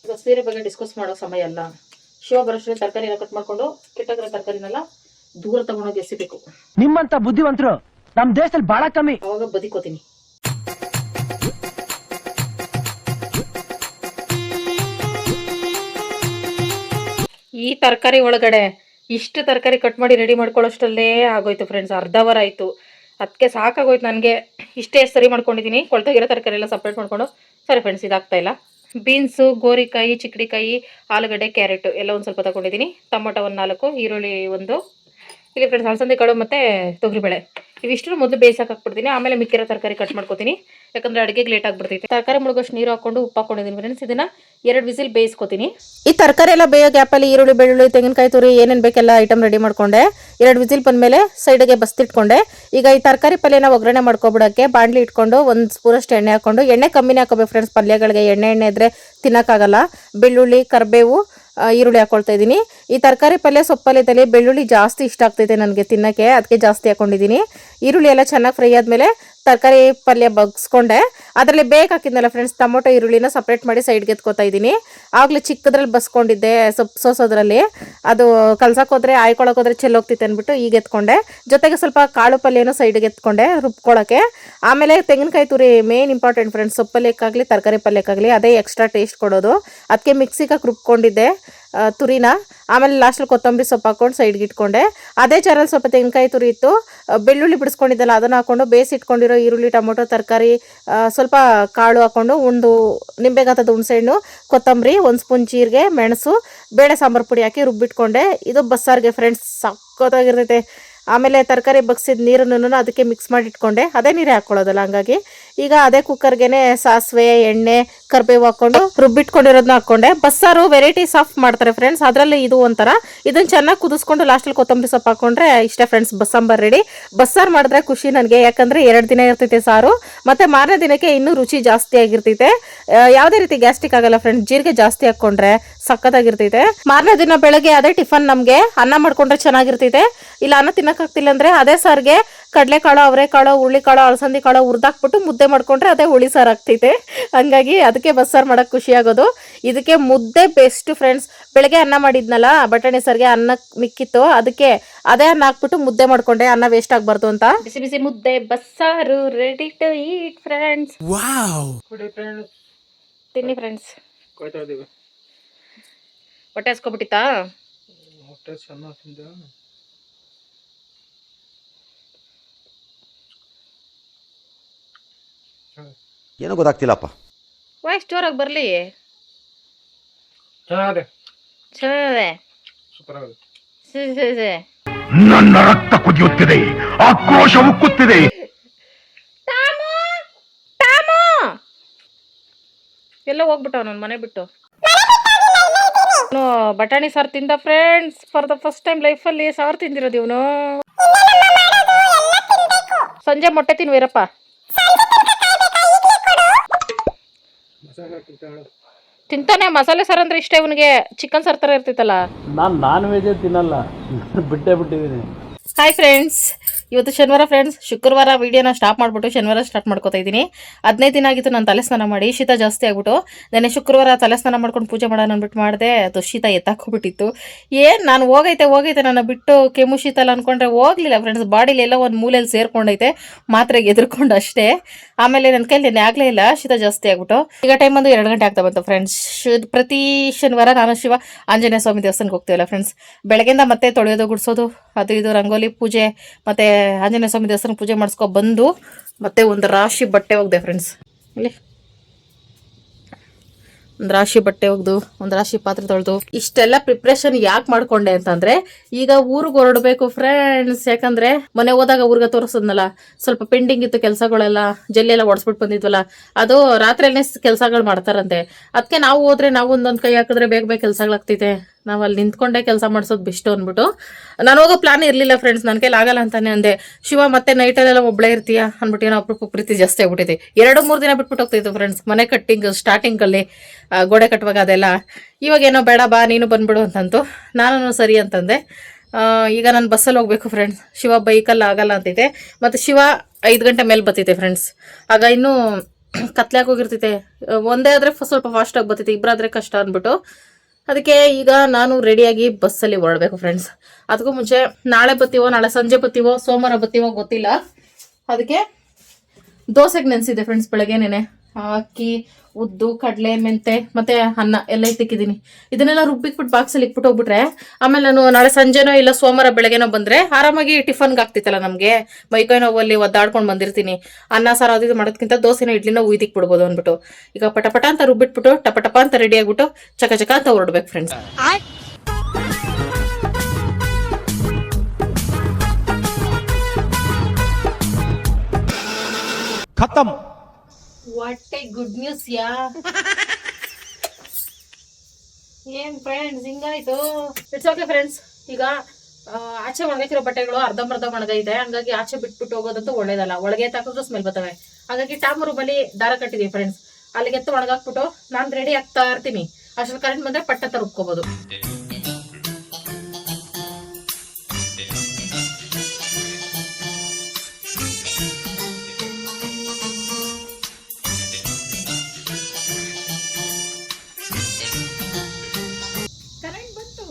ಈಗ ಸೀರೆ ಬಗ್ಗೆ ಡಿಸ್ಕಸ್ ಮಾಡೋ ಸಮಯ ಅಲ್ಲ. ಶಿವ ಬರೋಷ್ಟೇ ತರಕಾರಿ ಎಲ್ಲ ಕಟ್ ಮಾಡ್ಕೊಂಡು ಕೆಟ್ಟೋಗಿರೋ ತರಕಾರಿನೆಲ್ಲ ದೂರ ತಗೊಂಡೋಗಿ ಎಸಿಬೇಕು. ನಿಮ್ಮಂತ ಬುದ್ಧಿವಂತರು ನಮ್ ದೇಶದಲ್ಲಿ ಬಹಳ ಕಮ್ಮಿ. ಅವಾಗ ಬದುಕೋತೀನಿ. ಈ ತರಕಾರಿ ಒಳಗಡೆ ಇಷ್ಟು ತರಕಾರಿ ಕಟ್ ಮಾಡಿ ರೆಡಿ ಮಾಡ್ಕೊಳ್ಳೋಷ್ಟಲ್ಲೇ ಆಗೋಯ್ತು ಫ್ರೆಂಡ್ಸ್, ಅರ್ಧ ಅವರ್ ಆಯಿತು. ಅದಕ್ಕೆ ಸಾಕಾಗೋಯ್ತು ನನಗೆ. ಇಷ್ಟೇ ಸರಿ ಮಾಡ್ಕೊಂಡಿದ್ದೀನಿ, ಕೊಳ್ತೋಗಿರೋ ತರಕಾರಿ ಎಲ್ಲ ಸಪ್ರೇಟ್ ಮಾಡ್ಕೊಂಡು. ಸರಿ ಫ್ರೆಂಡ್ಸ್, ಇದಾಗ್ತಾ ಇಲ್ಲ. ಬೀನ್ಸು, ಗೋರಿಕಾಯಿ, ಚಿಕ್ಕಡಿಕಾಯಿ, ಆಲೂಗಡ್ಡೆ, ಕ್ಯಾರೆಟು ಎಲ್ಲ ಒಂದು ಸ್ವಲ್ಪ ತಗೊಂಡಿದ್ದೀನಿ. ಟೊಮೊಟೊ ಒಂದು 4, ಈರುಳ್ಳಿ ಒಂದು. ಇಲ್ಲಿ ಫ್ರೆಂಡ್ಸ್ ಅಲಸಂದೆ ಕಾಳು ಮತ್ತು ತೊಗರಿಬೇಳೆ ಇವಿಷ್ಟು ಮೊದಲು ಬೇಯಿಸಕ್ಕೆ ಹಾಕ್ಬಿಡ್ತೀನಿ. ಆಮೇಲೆ ಮಿಕ್ಕಿರೋ ತರಕಾರಿ ಕಟ್ ಮಾಡ್ಕೊತೀನಿ, ಯಾಕಂದ್ರೆ ಅಡುಗೆಗೆ ಲೇಟ್ ಆಗಿಬಿಡ್ತೈತೆ. ತರಕಾರಿ ಮುಳುಗೋಷ್ಟು ನೀರು ಹಾಕೊಂಡು ಉಪ್ಪು ಹಾಕೊಂಡಿದ್ದೀನಿ ಫ್ರೆಂಡ್ಸ್. ಇದನ್ನ 2 ವಿಸಿಲ್ ಬೇಯಿಸ್ಕೊತೀನಿ. ಈ ತರಕಾರಿ ಎಲ್ಲ ಬೇಯೋ ಗ್ಯಾಪಲ್ಲಿ ಈರುಳ್ಳಿ, ಬೆಳ್ಳುಳ್ಳಿ, ತೆಂಗಿನಕಾಯಿ ತುರಿ ಏನೇನು ಬೇಕೆಲ್ಲ ಐಟಮ್ ರೆಡಿ ಮಾಡ್ಕೊಂಡೆ. 2 ವಿಸಿಲ್ ಬಂದಮೇಲೆ ಸೈಡ್ಗೆ ಬಸ್ತಿಟ್ಕೊಂಡೆ. ಈಗ ಈ ತರಕಾರಿ ಪಲ್ಯನ ಒಗ್ಗರಣೆ ಮಾಡ್ಕೊಬಿಡೋಕ್ಕೆ ಬಾಣಲಿ ಇಟ್ಕೊಂಡು 1 ಸ್ಪೂನಷ್ಟು ಎಣ್ಣೆ ಹಾಕೊಂಡು, ಎಣ್ಣೆ ಕಮ್ಮಿನೇ ಹಾಕೋಬೇಕು ಫ್ರೆಂಡ್ಸ್ ಪಲ್ಯಗಳಿಗೆ. ಎಣ್ಣೆ ಇದ್ರೆ ತಿನ್ನೋಕ್ಕಾಗಲ್ಲ. ಬೆಳ್ಳುಳ್ಳಿ, ಕರಿಬೇವು, ಈರುಳ್ಳಿ ಹಾಕೊಳ್ತಾ ಇದ್ದೀನಿ. ಈ ತರಕಾರಿ ಪಲ್ಯ ಸೊಪ್ಪಲ್ಲಿದ್ದಲ್ಲಿ ಬೆಳ್ಳುಳ್ಳಿ ಜಾಸ್ತಿ ಇಷ್ಟ ಆಗ್ತೈತೆ ನನಗೆ ತಿನ್ನೋಕ್ಕೆ, ಅದಕ್ಕೆ ಜಾಸ್ತಿ ಹಾಕೊಂಡಿದ್ದೀನಿ. ಈರುಳ್ಳಿ ಎಲ್ಲ ಚೆನ್ನಾಗಿ ಫ್ರೈ ಆದಮೇಲೆ ತರಕಾರಿ ಪಲ್ಯ ಬಗ್ಸ್ಕೊಂಡೆ. ಅದರಲ್ಲಿ ಬೇಗ ಹಾಕಿದ್ನಲ್ಲ ಫ್ರೆಂಡ್ಸ್, ಟೊಮೊಟೊ ಈರುಳ್ಳಿನ ಸಪ್ರೇಟ್ ಮಾಡಿ ಸೈಡ್ಗೆ ಎತ್ಕೋತಾ ಇದ್ದೀನಿ. ಆಗಲೇ ಚಿಕ್ಕದ್ರಲ್ಲಿ ಬಸ್ಕೊಂಡಿದ್ದೆ ಸೊಪ್ಪು ಸೋಸೋದ್ರಲ್ಲಿ, ಅದು ಕಲ್ಸಕ್ಕೆ ಹೋದ್ರೆ ಆಯ್ಕೊಳಕ್ಕೆ ಹೋದ್ರೆ ಚೆಲ್ಲೋಗ್ತಿತ್ತು ಅಂದ್ಬಿಟ್ಟು ಈಗ ಎತ್ಕೊಂಡೆ. ಜೊತೆಗೆ ಸ್ವಲ್ಪ ಕಾಳು ಪಲ್ಯನೂ ಸೈಡ್ಗೆ ಎತ್ಕೊಂಡೆ ರುಬ್ಕೊಳ್ಳೋಕ್ಕೆ. ಆಮೇಲೆ ತೆಂಗಿನಕಾಯಿ ತುರಿ ಮೇನ್ ಇಂಪಾರ್ಟೆಂಟ್ ಫ್ರೆಂಡ್ಸ್, ಸೊಪ್ಪಲ್ಯಕ್ಕಾಗಲಿ ತರಕಾರಿ ಪಲ್ಯಕ್ಕಾಗಲಿ ಅದೇ ಎಕ್ಸ್ಟ್ರಾ ಟೇಸ್ಟ್ ಕೊಡೋದು. ಅದಕ್ಕೆ ಮಿಕ್ಸಿಗೆ ರುಬ್ಕೊಂಡಿದ್ದೆ ತುರಿನ. ಆಮೇಲೆ ಲಾಸ್ಟಲ್ಲಿ ಕೊತ್ತಂಬರಿ ಸೊಪ್ಪು ಹಾಕೊಂಡು ಸೈಡ್ಗೆ ಇಟ್ಕೊಂಡೆ. ಅದೇ ಜಾರಲ್ಲಿ ಸ್ವಲ್ಪ ತೆಂಗಿನಕಾಯಿ ತುರಿ ಇತ್ತು, ಬೆಳ್ಳುಳ್ಳಿ ಬಿಡಿಸ್ಕೊಂಡಿದ್ದಲ್ಲ ಅದನ್ನು ಹಾಕೊಂಡು ಬೇಯಿಸಿಟ್ಕೊಂಡಿರೋ ಈರುಳ್ಳಿ, ಟೊಮೊಟೊ, ತರಕಾರಿ, ಸ್ವಲ್ಪ ಕಾಳು ಹಾಕೊಂಡು, ಒಂದು ನಿಂಬೆಗಾತದ ಹುಣಸೆಹಣ್ಣು, ಕೊತ್ತಂಬರಿ, 1 ಸ್ಪೂನ್ ಜೀರಿಗೆ, ಮೆಣಸು, ಬೇಳೆ ಸಾಂಬಾರು ಪುಡಿ ಹಾಕಿ ರುಬ್ಬಿಟ್ಕೊಂಡೆ. ಇದು ಬಸ್ಸಾರಿಗೆ ಫ್ರೆಂಡ್ಸ್ ಸಕ್ಕತ್ತಾಗಿರ್ತೈತೆ. ಆಮೇಲೆ ತರಕಾರಿ ಬಗ್ಸಿದ ನೀರನ್ನು ಅದಕ್ಕೆ ಮಿಕ್ಸ್ ಮಾಡಿ ಇಟ್ಕೊಂಡೆ. ಅದೇ ನೀರೇ ಹಾಕ್ಕೊಳ್ಳೋದಲ್ಲ, ಹಂಗಾಗಿ ಈಗ ಅದೇ ಕುಕ್ಕರ್ಗೆ ಸಾಸಿವೆ, ಎಣ್ಣೆ, ಕರಿಬೇವು ಹಾಕೊಂಡು ರುಬ್ಬಿಟ್ಕೊಂಡಿರೋದನ್ನ ಹಾಕ್ಕೊಂಡೆ. ಬಸ್ಸಾರು ವೆರೈಟೀಸ್ ಆಫ್ ಮಾಡ್ತಾರೆ ಫ್ರೆಂಡ್ಸ್, ಅದರಲ್ಲಿ ಇದು ಒಂಥರ. ಇದನ್ನು ಚೆನ್ನಾಗಿ ಕುದಿಸ್ಕೊಂಡು ಲಾಸ್ಟಲ್ಲಿ ಕೊತ್ತಂಬರಿ ಸೊಪ್ಪು ಹಾಕೊಂಡ್ರೆ ಇಷ್ಟೇ ಫ್ರೆಂಡ್ಸ್, ಬಸ್ಸಾಂಬಾರು ರೆಡಿ. ಬಸ್ಸಾರು ಮಾಡಿದ್ರೆ ಖುಷಿ ನನಗೆ, ಯಾಕಂದರೆ 2 ದಿನ ಇರ್ತೈತೆ ಸಾರು, ಮತ್ತು ಮಾರನೇ ದಿನಕ್ಕೆ ಇನ್ನೂ ರುಚಿ ಜಾಸ್ತಿ ಆಗಿರ್ತೈತೆ. ಯಾವುದೇ ರೀತಿ ಗ್ಯಾಸ್ಟ್ರಿಕ್ ಆಗಲ್ಲ ಫ್ರೆಂಡ್ಸ್, ಜೀರಿಗೆ ಜಾಸ್ತಿ ಹಾಕ್ಕೊಂಡ್ರೆ ಸಕ್ಕತ್ತಾಗಿರ್ತೈತೆ. ಮಾರನೇ ದಿನ ಬೆಳಗ್ಗೆ ಅದೇ ಟಿಫನ್ ನಮಗೆ ಅನ್ನ ಮಾಡ್ಕೊಂಡ್ರೆ ಚೆನ್ನಾಗಿರ್ತೈತೆ. ಇಲ್ಲ ಅನ್ನ ತಿನ್ನೋಕ್ಕಾಗ್ತಿಲ್ಲ ಅಂದರೆ ಅದೇ ಸಾರಿಗೆ ಕಡಲೆಕಾಳು, ಅವರೆಕಾಳು, ಹುರುಳಿಕಾಳು, ಅಲಸಂದಿ ಕಾಳು ಹುರಿದಾಕ್ಬಿಟ್ಟು ಮುದ್ದೆ ಮಾಡ್ಕೊಂಡ್ರೆ ಅದೇ ಹುಳಿ ಸಾರು ಆಗ್ತೈತೆ. ಹಂಗಾಗಿ ಅದಕ್ಕೆ ಬಸ್ಸಾರು ಮಾಡೋಕ್ಕೆ ಖುಷಿ ಆಗೋದು. ಇದಕ್ಕೆ ಮುದ್ದೆ ಬೆಸ್ಟ್ ಫ್ರೆಂಡ್ಸ್. ಬೆಳಗ್ಗೆ ಅನ್ನ ಮಾಡಿದ್ನಲ್ಲ ಬಟಾಣಿ ಸಾರಿಗೆ, ಅನ್ನ ಮಿಕ್ಕಿತ್ತು, ಅದಕ್ಕೆ ಅದೇ ಅನ್ನ ಹಾಕ್ಬಿಟ್ಟು ಮುದ್ದೆ ಮಾಡ್ಕೊಂಡೆ, ಅನ್ನ ವೇಸ್ಟ್ ಆಗಬಾರ್ದು ಅಂತ. ಬಿಸಿ ಬಿಸಿ ಮುದ್ದೆ ಬಸ್ಸಾರು ರೆಡಿ ಟು ಈಟ್ ಫ್ರೆಂಡ್ಸ್. ತಿನ್ನಿ ಫ್ರೆಂಡ್ಸ್. ಹೊಟ್ಟೆ ಹಸ್ಕೊಬಿಟ್ಟಿತ್ತಾ? ಏನೋ ಗೊತ್ತಾಗ್ತಿಲ್ಲಪ್ಪ. ವಾಯ್ಸ್ ಜೋರಾಗಿ ಬರಲಿ. ಚೆನ್ನಾಗಿದೆ. ನನ್ನ ರಕ್ತ ಕುದಿಯುತ್ತಿದೆ, ಆಕ್ರೋಶ ಉಕ್ಕುತ್ತಿದೆ. ಎಲ್ಲ ಹೋಗ್ಬಿಟ್ಟವ ನನ್ನ ಮನೆ ಬಿಟ್ಟು. ಬಟಾಣಿ ಸಾರು ತಿಂದ friends, for the first time ಲೈಫಲ್ಲಿ ಸಾರು ತಿಂದಿರೋದು ಇವನು. ಸಂಜೆ ಮೊಟ್ಟೆ ತಿನ್ವೀರಪ್ಪ. ತಿಂತಾನೆ, ಮಸಾಲೆ ಸಾರು ಅಂದ್ರೆ ಇಷ್ಟ ಇವನಿಗೆ. ಚಿಕನ್ ಸಾರು ಥರ ಇರ್ತೈತಲ್ಲ. ನಾನು ನಾನ್ ವೆಜ್ ತಿನ್ನಲ್ಲ, ಬಿಟ್ಟಿದ್ದೀನಿ. ಹಾಯ್ ಫ್ರೆಂಡ್ಸ್, ಇವತ್ತು ಶನಿವಾರ ಫ್ರೆಂಡ್ಸ್. ಶುಕ್ರವಾರ ವೀಡಿಯೋನ ಸ್ಟಾಪ್ ಮಾಡಿಬಿಟ್ಟು ಶನಿವಾರ ಸ್ಟಾರ್ಟ್ ಮಾಡ್ಕೋತಾ ಇದ್ದೀನಿ. 15 ದಿನ ಆಗಿತ್ತು ನಾನು ತಲೆ ಸ್ನಾನ ಮಾಡಿ. ಶೀತ ಜಾಸ್ತಿ ಆಗ್ಬಿಟ್ಟು ನೆನ್ನೆ ಶುಕ್ರವಾರ ತಲೆ ಸ್ನಾನ ಮಾಡ್ಕೊಂಡು ಪೂಜೆ ಮಾಡೋಣ ಅಂದ್ಬಿಟ್ಟು ಮಾಡಿದೆ. ಅದು ಶೀತ ಎತ್ತಾಕೋಗ್ಬಿಟ್ಟಿತ್ತು. ನಾನು ಹೋಗೈತೆ ನನ್ನ ಬಿಟ್ಟು ಕೆಮ್ಮು ಶೀತ ಎಲ್ಲ ಅಂದ್ಕೊಂಡ್ರೆ ಹೋಗ್ಲಿಲ್ಲ ಫ್ರೆಂಡ್ಸ್. ಬಾಡಿಲಿ ಎಲ್ಲ ಒಂದು ಮೂಲೆಯಲ್ಲಿ ಸೇರ್ಕೊಂಡೈತೆ, ಮಾತ್ರೆಗೆ ಎದುರ್ಕೊಂಡು ಅಷ್ಟೇ. ಆಮೇಲೆ ನನ್ನ ಕೈಲಿ ಆಗಲೇ ಇಲ್ಲ, ಶೀತ ಜಾಸ್ತಿ ಆಗ್ಬಿಟ್ಟು. ಈಗ ಟೈಮ್ ಒಂದು 2 ಗಂಟೆ ಆಗ್ತಾ ಬಂತು ಫ್ರೆಂಡ್ಸ್. ಪ್ರತಿ ಶನಿವಾರ ನಾನು ಶಿವ ಆಂಜನೇಯ ಸ್ವಾಮಿ ದೇವಸ್ಥಾನಕ್ಕೆ ಹೋಗ್ತೀವಲ್ಲ ಫ್ರೆಂಡ್ಸ್. ಬೆಳಗ್ಗೆಯಿಂದ ಮತ್ತೆ ತೊಳೆಯೋದು, ಗುಡಿಸೋದು, ಅದು ಇದು ರಂಗೋಲಿ ಪೂಜೆ, ಮತ್ತು ಆಂಜನೇಯ ಸ್ವಾಮಿ ದೇವಸ್ಥಾನ ಪೂಜೆ ಮಾಡಿಸ್ಕೊ ಬಂದು ಮತ್ತೆ ಒಂದು ರಾಶಿ ಬಟ್ಟೆ ಹೋಗಿದೆ ಫ್ರೆಂಡ್ಸ್. ಇಲ್ಲಿ ಒಂದು ರಾಶಿ ಬಟ್ಟೆ ಒಗ್ದು, ಒಂದು ರಾಶಿ ಪಾತ್ರೆ ತೊಳೆದು, ಇಷ್ಟೆಲ್ಲ ಪ್ರಿಪ್ರೇಷನ್ ಯಾಕೆ ಮಾಡ್ಕೊಂಡೆ ಅಂತಂದ್ರೆ, ಈಗ ಊರಿಗೆ ಹೊರಡಬೇಕು ಫ್ರೆಂಡ್ಸ್. ಯಾಕಂದ್ರೆ ಮನೆ ಹೋದಾಗ ಊರಿಗೆ ತೋರಿಸೋದ್ನಲ್ಲ, ಸ್ವಲ್ಪ ಪೆಂಡಿಂಗ್ ಇತ್ತು ಕೆಲಸಗಳೆಲ್ಲ, ಜಲ್ಲಿ ಎಲ್ಲ ಒಡ್ಸ್ಬಿಟ್ಟು ಬಂದಿದ್ವಲ್ಲ, ಅದು ರಾತ್ರಿಯಲ್ಲೇ ಕೆಲಸಗಳು ಮಾಡ್ತಾರಂತೆ. ಅದಕ್ಕೆ ನಾವು ಹೋದ್ರೆ ನಾವು ಒಂದೊಂದು ಕೈ ಹಾಕಿದ್ರೆ ಬೇಗ ಬೇಗ ಕೆಲಸಗಳಾಗ್ತೈತೆ. ನಾವು ಅಲ್ಲಿ ನಿಂತ್ಕೊಂಡೇ ಕೆಲಸ ಮಾಡಿಸೋದು ಬೆಸ್ಟು ಅಂದ್ಬಿಟ್ಟು ನಾನು ಹೋಗೋ ಪ್ಲಾನ್ ಇರಲಿಲ್ಲ ಫ್ರೆಂಡ್ಸ್. ನನ್ನ ಕೈಲಿ ಆಗಲ್ಲ ಅಂತಾನೆ ಅಂದೆ. ಶಿವ ಮತ್ತೆ ನೈಟಲ್ಲೆಲ್ಲ ಒಬ್ಬಳೇ ಇರ್ತೀಯಾ ಅಂದ್ಬಿಟ್ಟು ಏನೋ ಅಪರೂಪ ಪ್ರೀತಿ ಜಾಸ್ತಿ ಆಗ್ಬಿಟ್ಟಿದೆ. 2-3 ದಿನ ಬಿಟ್ಬಿಟ್ಟು ಹೋಗ್ತಿತ್ತು ಫ್ರೆಂಡ್ಸ್. ಮನೆ ಸ್ಟಾರ್ಟಿಂಗಲ್ಲಿ ಗೋಡೆ ಕಟ್ಟುವಾಗ ಅದೆಲ್ಲ. ಇವಾಗೇನೋ ಬೇಡ ಬಾ ನೀನು ಬಂದ್ಬಿಡು ಅಂತಂತು. ನಾನು ಸರಿ ಅಂತಂದೆ. ಈಗ ನಾನು ಬಸ್ಸಲ್ಲಿ ಹೋಗ್ಬೇಕು ಫ್ರೆಂಡ್ಸ್. ಶಿವ ಬೈಕಲ್ಲಿ ಆಗಲ್ಲ ಅಂತೈತೆ. ಮತ್ತು ಶಿವ 5 ಗಂಟೆ ಮೇಲೆ ಬರ್ತೈತೆ ಫ್ರೆಂಡ್ಸ್. ಆಗ ಇನ್ನೂ ಕತ್ಲಾಗಿ ಹೋಗಿರ್ತೈತೆ. ಒಂದೇ ಆದರೆ ಸ್ವಲ್ಪ ಫಾಸ್ಟಾಗಿ ಬರ್ತೈತೆ, ಇಬ್ಬರಾದರೆ ಕಷ್ಟ ಅಂದ್ಬಿಟ್ಟು ಅದಕ್ಕೆ ಈಗ ನಾನು ರೆಡಿಯಾಗಿ ಬಸ್ಸಲ್ಲಿ ಹೊರಡಬೇಕು ಫ್ರೆಂಡ್ಸ್. ಅದಕ್ಕೂ ಮುಂಚೆ ನಾಳೆ ಬತ್ತೀವೋ, ನಾಳೆ ಸಂಜೆ ಬತ್ತೀವೋ, ಸೋಮವಾರ ಬತ್ತೀವೋ ಗೊತ್ತಿಲ್ಲ. ಅದಕ್ಕೆ ದೋಸೆಗೆ ನೆನೆಸಿದೆ ಫ್ರೆಂಡ್ಸ್ ಬೆಳಗ್ಗೆನೇ. ಅಕ್ಕಿ, ಉದ್ದು, ಕಡಲೆ, ಮೆಂತೆ ಮತ್ತೆ ಅನ್ನ ಎಲ್ಲ ಇಟ್ಟಿದ್ದೀನಿ. ಇದನ್ನೆಲ್ಲ ರುಬ್ಬಿಕ್ಬಿಟ್ಟು ಬಾಕ್ಸಲ್ಲಿ ಇಟ್ಬಿಟ್ಟು ಹೋಗ್ಬಿಟ್ರೆ ಆಮೇಲೆ ನಾನು ನಾಳೆ ಸಂಜೆನೋ ಇಲ್ಲ ಸೋಮವಾರ ಬೆಳಗ್ಗೆನೋ ಬಂದ್ರೆ ಆರಾಮಾಗಿ ಟಿಫನ್ಗೆ ಆಗ್ತಿತ್ತಲ್ಲ ನಮ್ಗೆ. ಮೈಕೈ ನೋವಲ್ಲಿ ಒದ್ದಾಡ್ಕೊಂಡು ಬಂದಿರ್ತೀನಿ. ಅನ್ನ ಸಾರು ಅದು ಇದು ಮಾಡೋದಕ್ಕಿಂತ ದೋಸೆನೋ ಇಡ್ಲಿನೋ ಉಯ್ದಿಕ್ ಬಿಡ್ಬೋದು ಅಂದ್ಬಿಟ್ಟು ಈಗ ಪಟ ಅಂತ ರುಬ್ಬಿಟ್ಬಿಟ್ಟು ಟಪ ಅಂತ ರೆಡಿ ಆಗ್ಬಿಟ್ಟು ಚಕ ಅಂತ ಹೊರಡ್ಬೇಕು ಫ್ರೆಂಡ್ಸ್. ಖತಮ್. ವಾಟ್ ಎ ಗುಡ್ ನ್ಯೂಸ್ ಯಾ. ಏನ್ ಫ್ರೆಂಡ್ಸ್ ಹಿಂಗಾಯ್ತು. It's okay friends. ಈಗ ಆಚೆ ಒಣಗಾಕಿರೋ ಬಟ್ಟೆಗಳು ಅರ್ಧಂಬರ್ಧ ಒಣಗೈತೆ, ಹಂಗಾಗಿ ಆಚೆ ಬಿಟ್ಬಿಟ್ಟು ಹೋಗೋದಂತೂ ಒಳ್ಳೇದಲ್ಲ. ಒಳಗೆ ತಾಕಿದ್ರು ಸ್ಮೆಲ್ ಬರ್ತವೆ. ಹಾಗಾಗಿ ಟಾಮ್ ರೂಮಲ್ಲಿ ದಾರ ಕಟ್ಟಿದೀವಿ ಫ್ರೆಂಡ್ಸ್. ಅಲ್ಲಿಗೆ ಎತ್ತು ಒಣಗಾಕ್ಬಿಟ್ಟು ನಾನು ರೆಡಿ ಆಗ್ತಾ ಇರ್ತೀನಿ. ಅಷ್ಟ್ರಲ್ಲಿ ಕರೆಂಟ್ ಬಂದ್ರೆ ಪಟ್ಟ ರುಬ್ಕೋಬಹುದು. ಕರೆಂಟ್ ಬಂತು.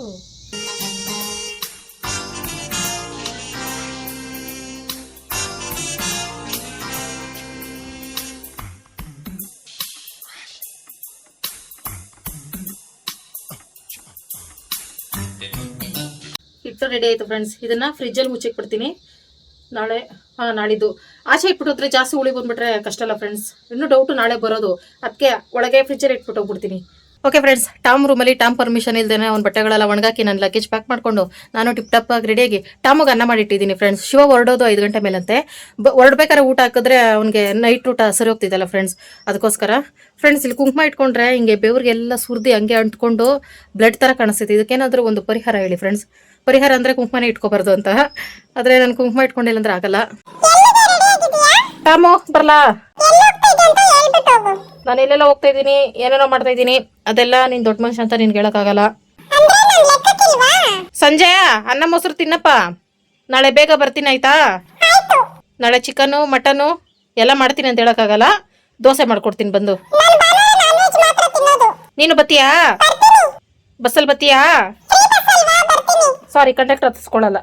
ಹಿಟ್ಟು ರೆಡಿ ಆಯ್ತು ಫ್ರೆಂಡ್ಸ್. ಇದನ್ನ ಫ್ರಿಜ್ಜಲ್ಲಿ ಮುಚ್ಚಿಕ್ಬಿಡ್ತೀನಿ. ನಾಳಿದ್ದು ಆಚೆ ಇಟ್ಬಿಟ್ಟು ಹೋದ್ರೆ ಜಾಸ್ತಿ ಹುಳಿ ಬಂದ್ಬಿಟ್ರೆ ಕಷ್ಟ ಅಲ್ಲ ಫ್ರೆಂಡ್ಸ್. ಇನ್ನೂ ಡೌಟು ನಾಳೆ ಬರೋದು, ಅದಕ್ಕೆ ಒಳಗೆ ಫ್ರಿಜ್ಜಲ್ಲಿ ಇಟ್ಬಿಟ್ಟು ಹೋಗ್ಬಿಡ್ತೀನಿ. ಓಕೆ ಫ್ರೆಂಡ್ಸ್, ಟಾಮ್ ರೂಮಲ್ಲಿ ಟಾಮ್ ಪರ್ಮಿಷನ್ ಇಲ್ದೇನೆ ಅವ್ನ ಬಟ್ಟೆಗಳೆಲ್ಲ ಒಣಗಾಕಿ ನನ್ನ ಲಗೇಜ್ ಪ್ಯಾಕ್ ಮಾಡ್ಕೊಂಡು ನಾನು ಟಿಪ್ ಟಾಪ್ ಆಗಿ ರೆಡಿಯಾಗಿ ಟಾಮಿಗೆ ಅನ್ನ ಮಾಡಿಟ್ಟಿದ್ದೀನಿ ಫ್ರೆಂಡ್ಸ್. ಶಿವ ಹೊರಡೋದು 5 ಗಂಟೆ ಮೇಲಂತೆ. ಹೊರಡ್ಬೇಕಾದ್ರೆ ಊಟ ಹಾಕಿದ್ರೆ ಅವ್ನಿಗೆ ನೈಟ್ ಊಟ ಸರಿ ಹೋಗ್ತಿದ್ದಲ್ಲ ಫ್ರೆಂಡ್ಸ್, ಅದಕ್ಕೋಸ್ಕರ ಫ್ರೆಂಡ್ಸ್ ಇಲ್ಲಿ ಕುಂಕುಮ ಇಟ್ಕೊಂಡ್ರೆ ಹಿಂಗೆ ಬೆವ್ರಿಗೆಲ್ಲ ಸುರಿದು ಹಂಗೆ ಅಂಟ್ಕೊಂಡು ಬ್ಲಡ್ ಥರ ಕಾಣಿಸ್ತೈತೆ. ಇದಕ್ಕೇನಾದರೂ ಒಂದು ಪರಿಹಾರ ಹೇಳಿ ಫ್ರೆಂಡ್ಸ್. ಪರಿಹಾರ ಅಂದರೆ ಕುಂಕುಮನೇ ಇಟ್ಕೋಬಾರ್ದು ಅಂತ. ಆದರೆ ನಾನು ಕುಂಕುಮ ಇಟ್ಕೊಂಡಿಲ್ಲ ಅಂದ್ರೆ ಆಗಲ್ಲ. ಟಾಮು ಬರ್ಲಾ? ನಾನು ಎಲ್ಲೆಲ್ಲ ಹೋಗ್ತಾ ಇದ್ದೀನಿ, ಏನೇನೋ ಮಾಡ್ತಾ ಇದ್ದೀನಿ, ಅದೆಲ್ಲ ನೀನ್ ದೊಡ್ಡ ಮನುಷ್ಯ ಅಂತ ನಿನ್ಗೆ ಹೇಳಕ್ಕಾಗಲ್ಲ. ಸಂಜೆ ಅನ್ನ ಮೊಸರು ತಿನ್ನಪ್ಪ. ನಾಳೆ ಬೇಗ ಬರ್ತೀನಿ ಆಯ್ತಾ? ನಾಳೆ ಚಿಕನ್ನು ಮಟನ್ನು ಎಲ್ಲ ಮಾಡ್ತೀನಿ ಅಂತ ಹೇಳಕ್ಕಾಗಲ್ಲ. ದೋಸೆ ಮಾಡ್ಕೊಡ್ತೀನಿ ಬಂದು. ನೀನು ಬತ್ತೀಯಾ? ಬಸ್ಸಲ್ಲಿ ಬತ್ತೀಯಾ? ಸಾರಿ, ಕಂಡಕ್ಟರ್ ಹತ್ತಿಸ್ಕೊಳ್ಳಲ್ಲ.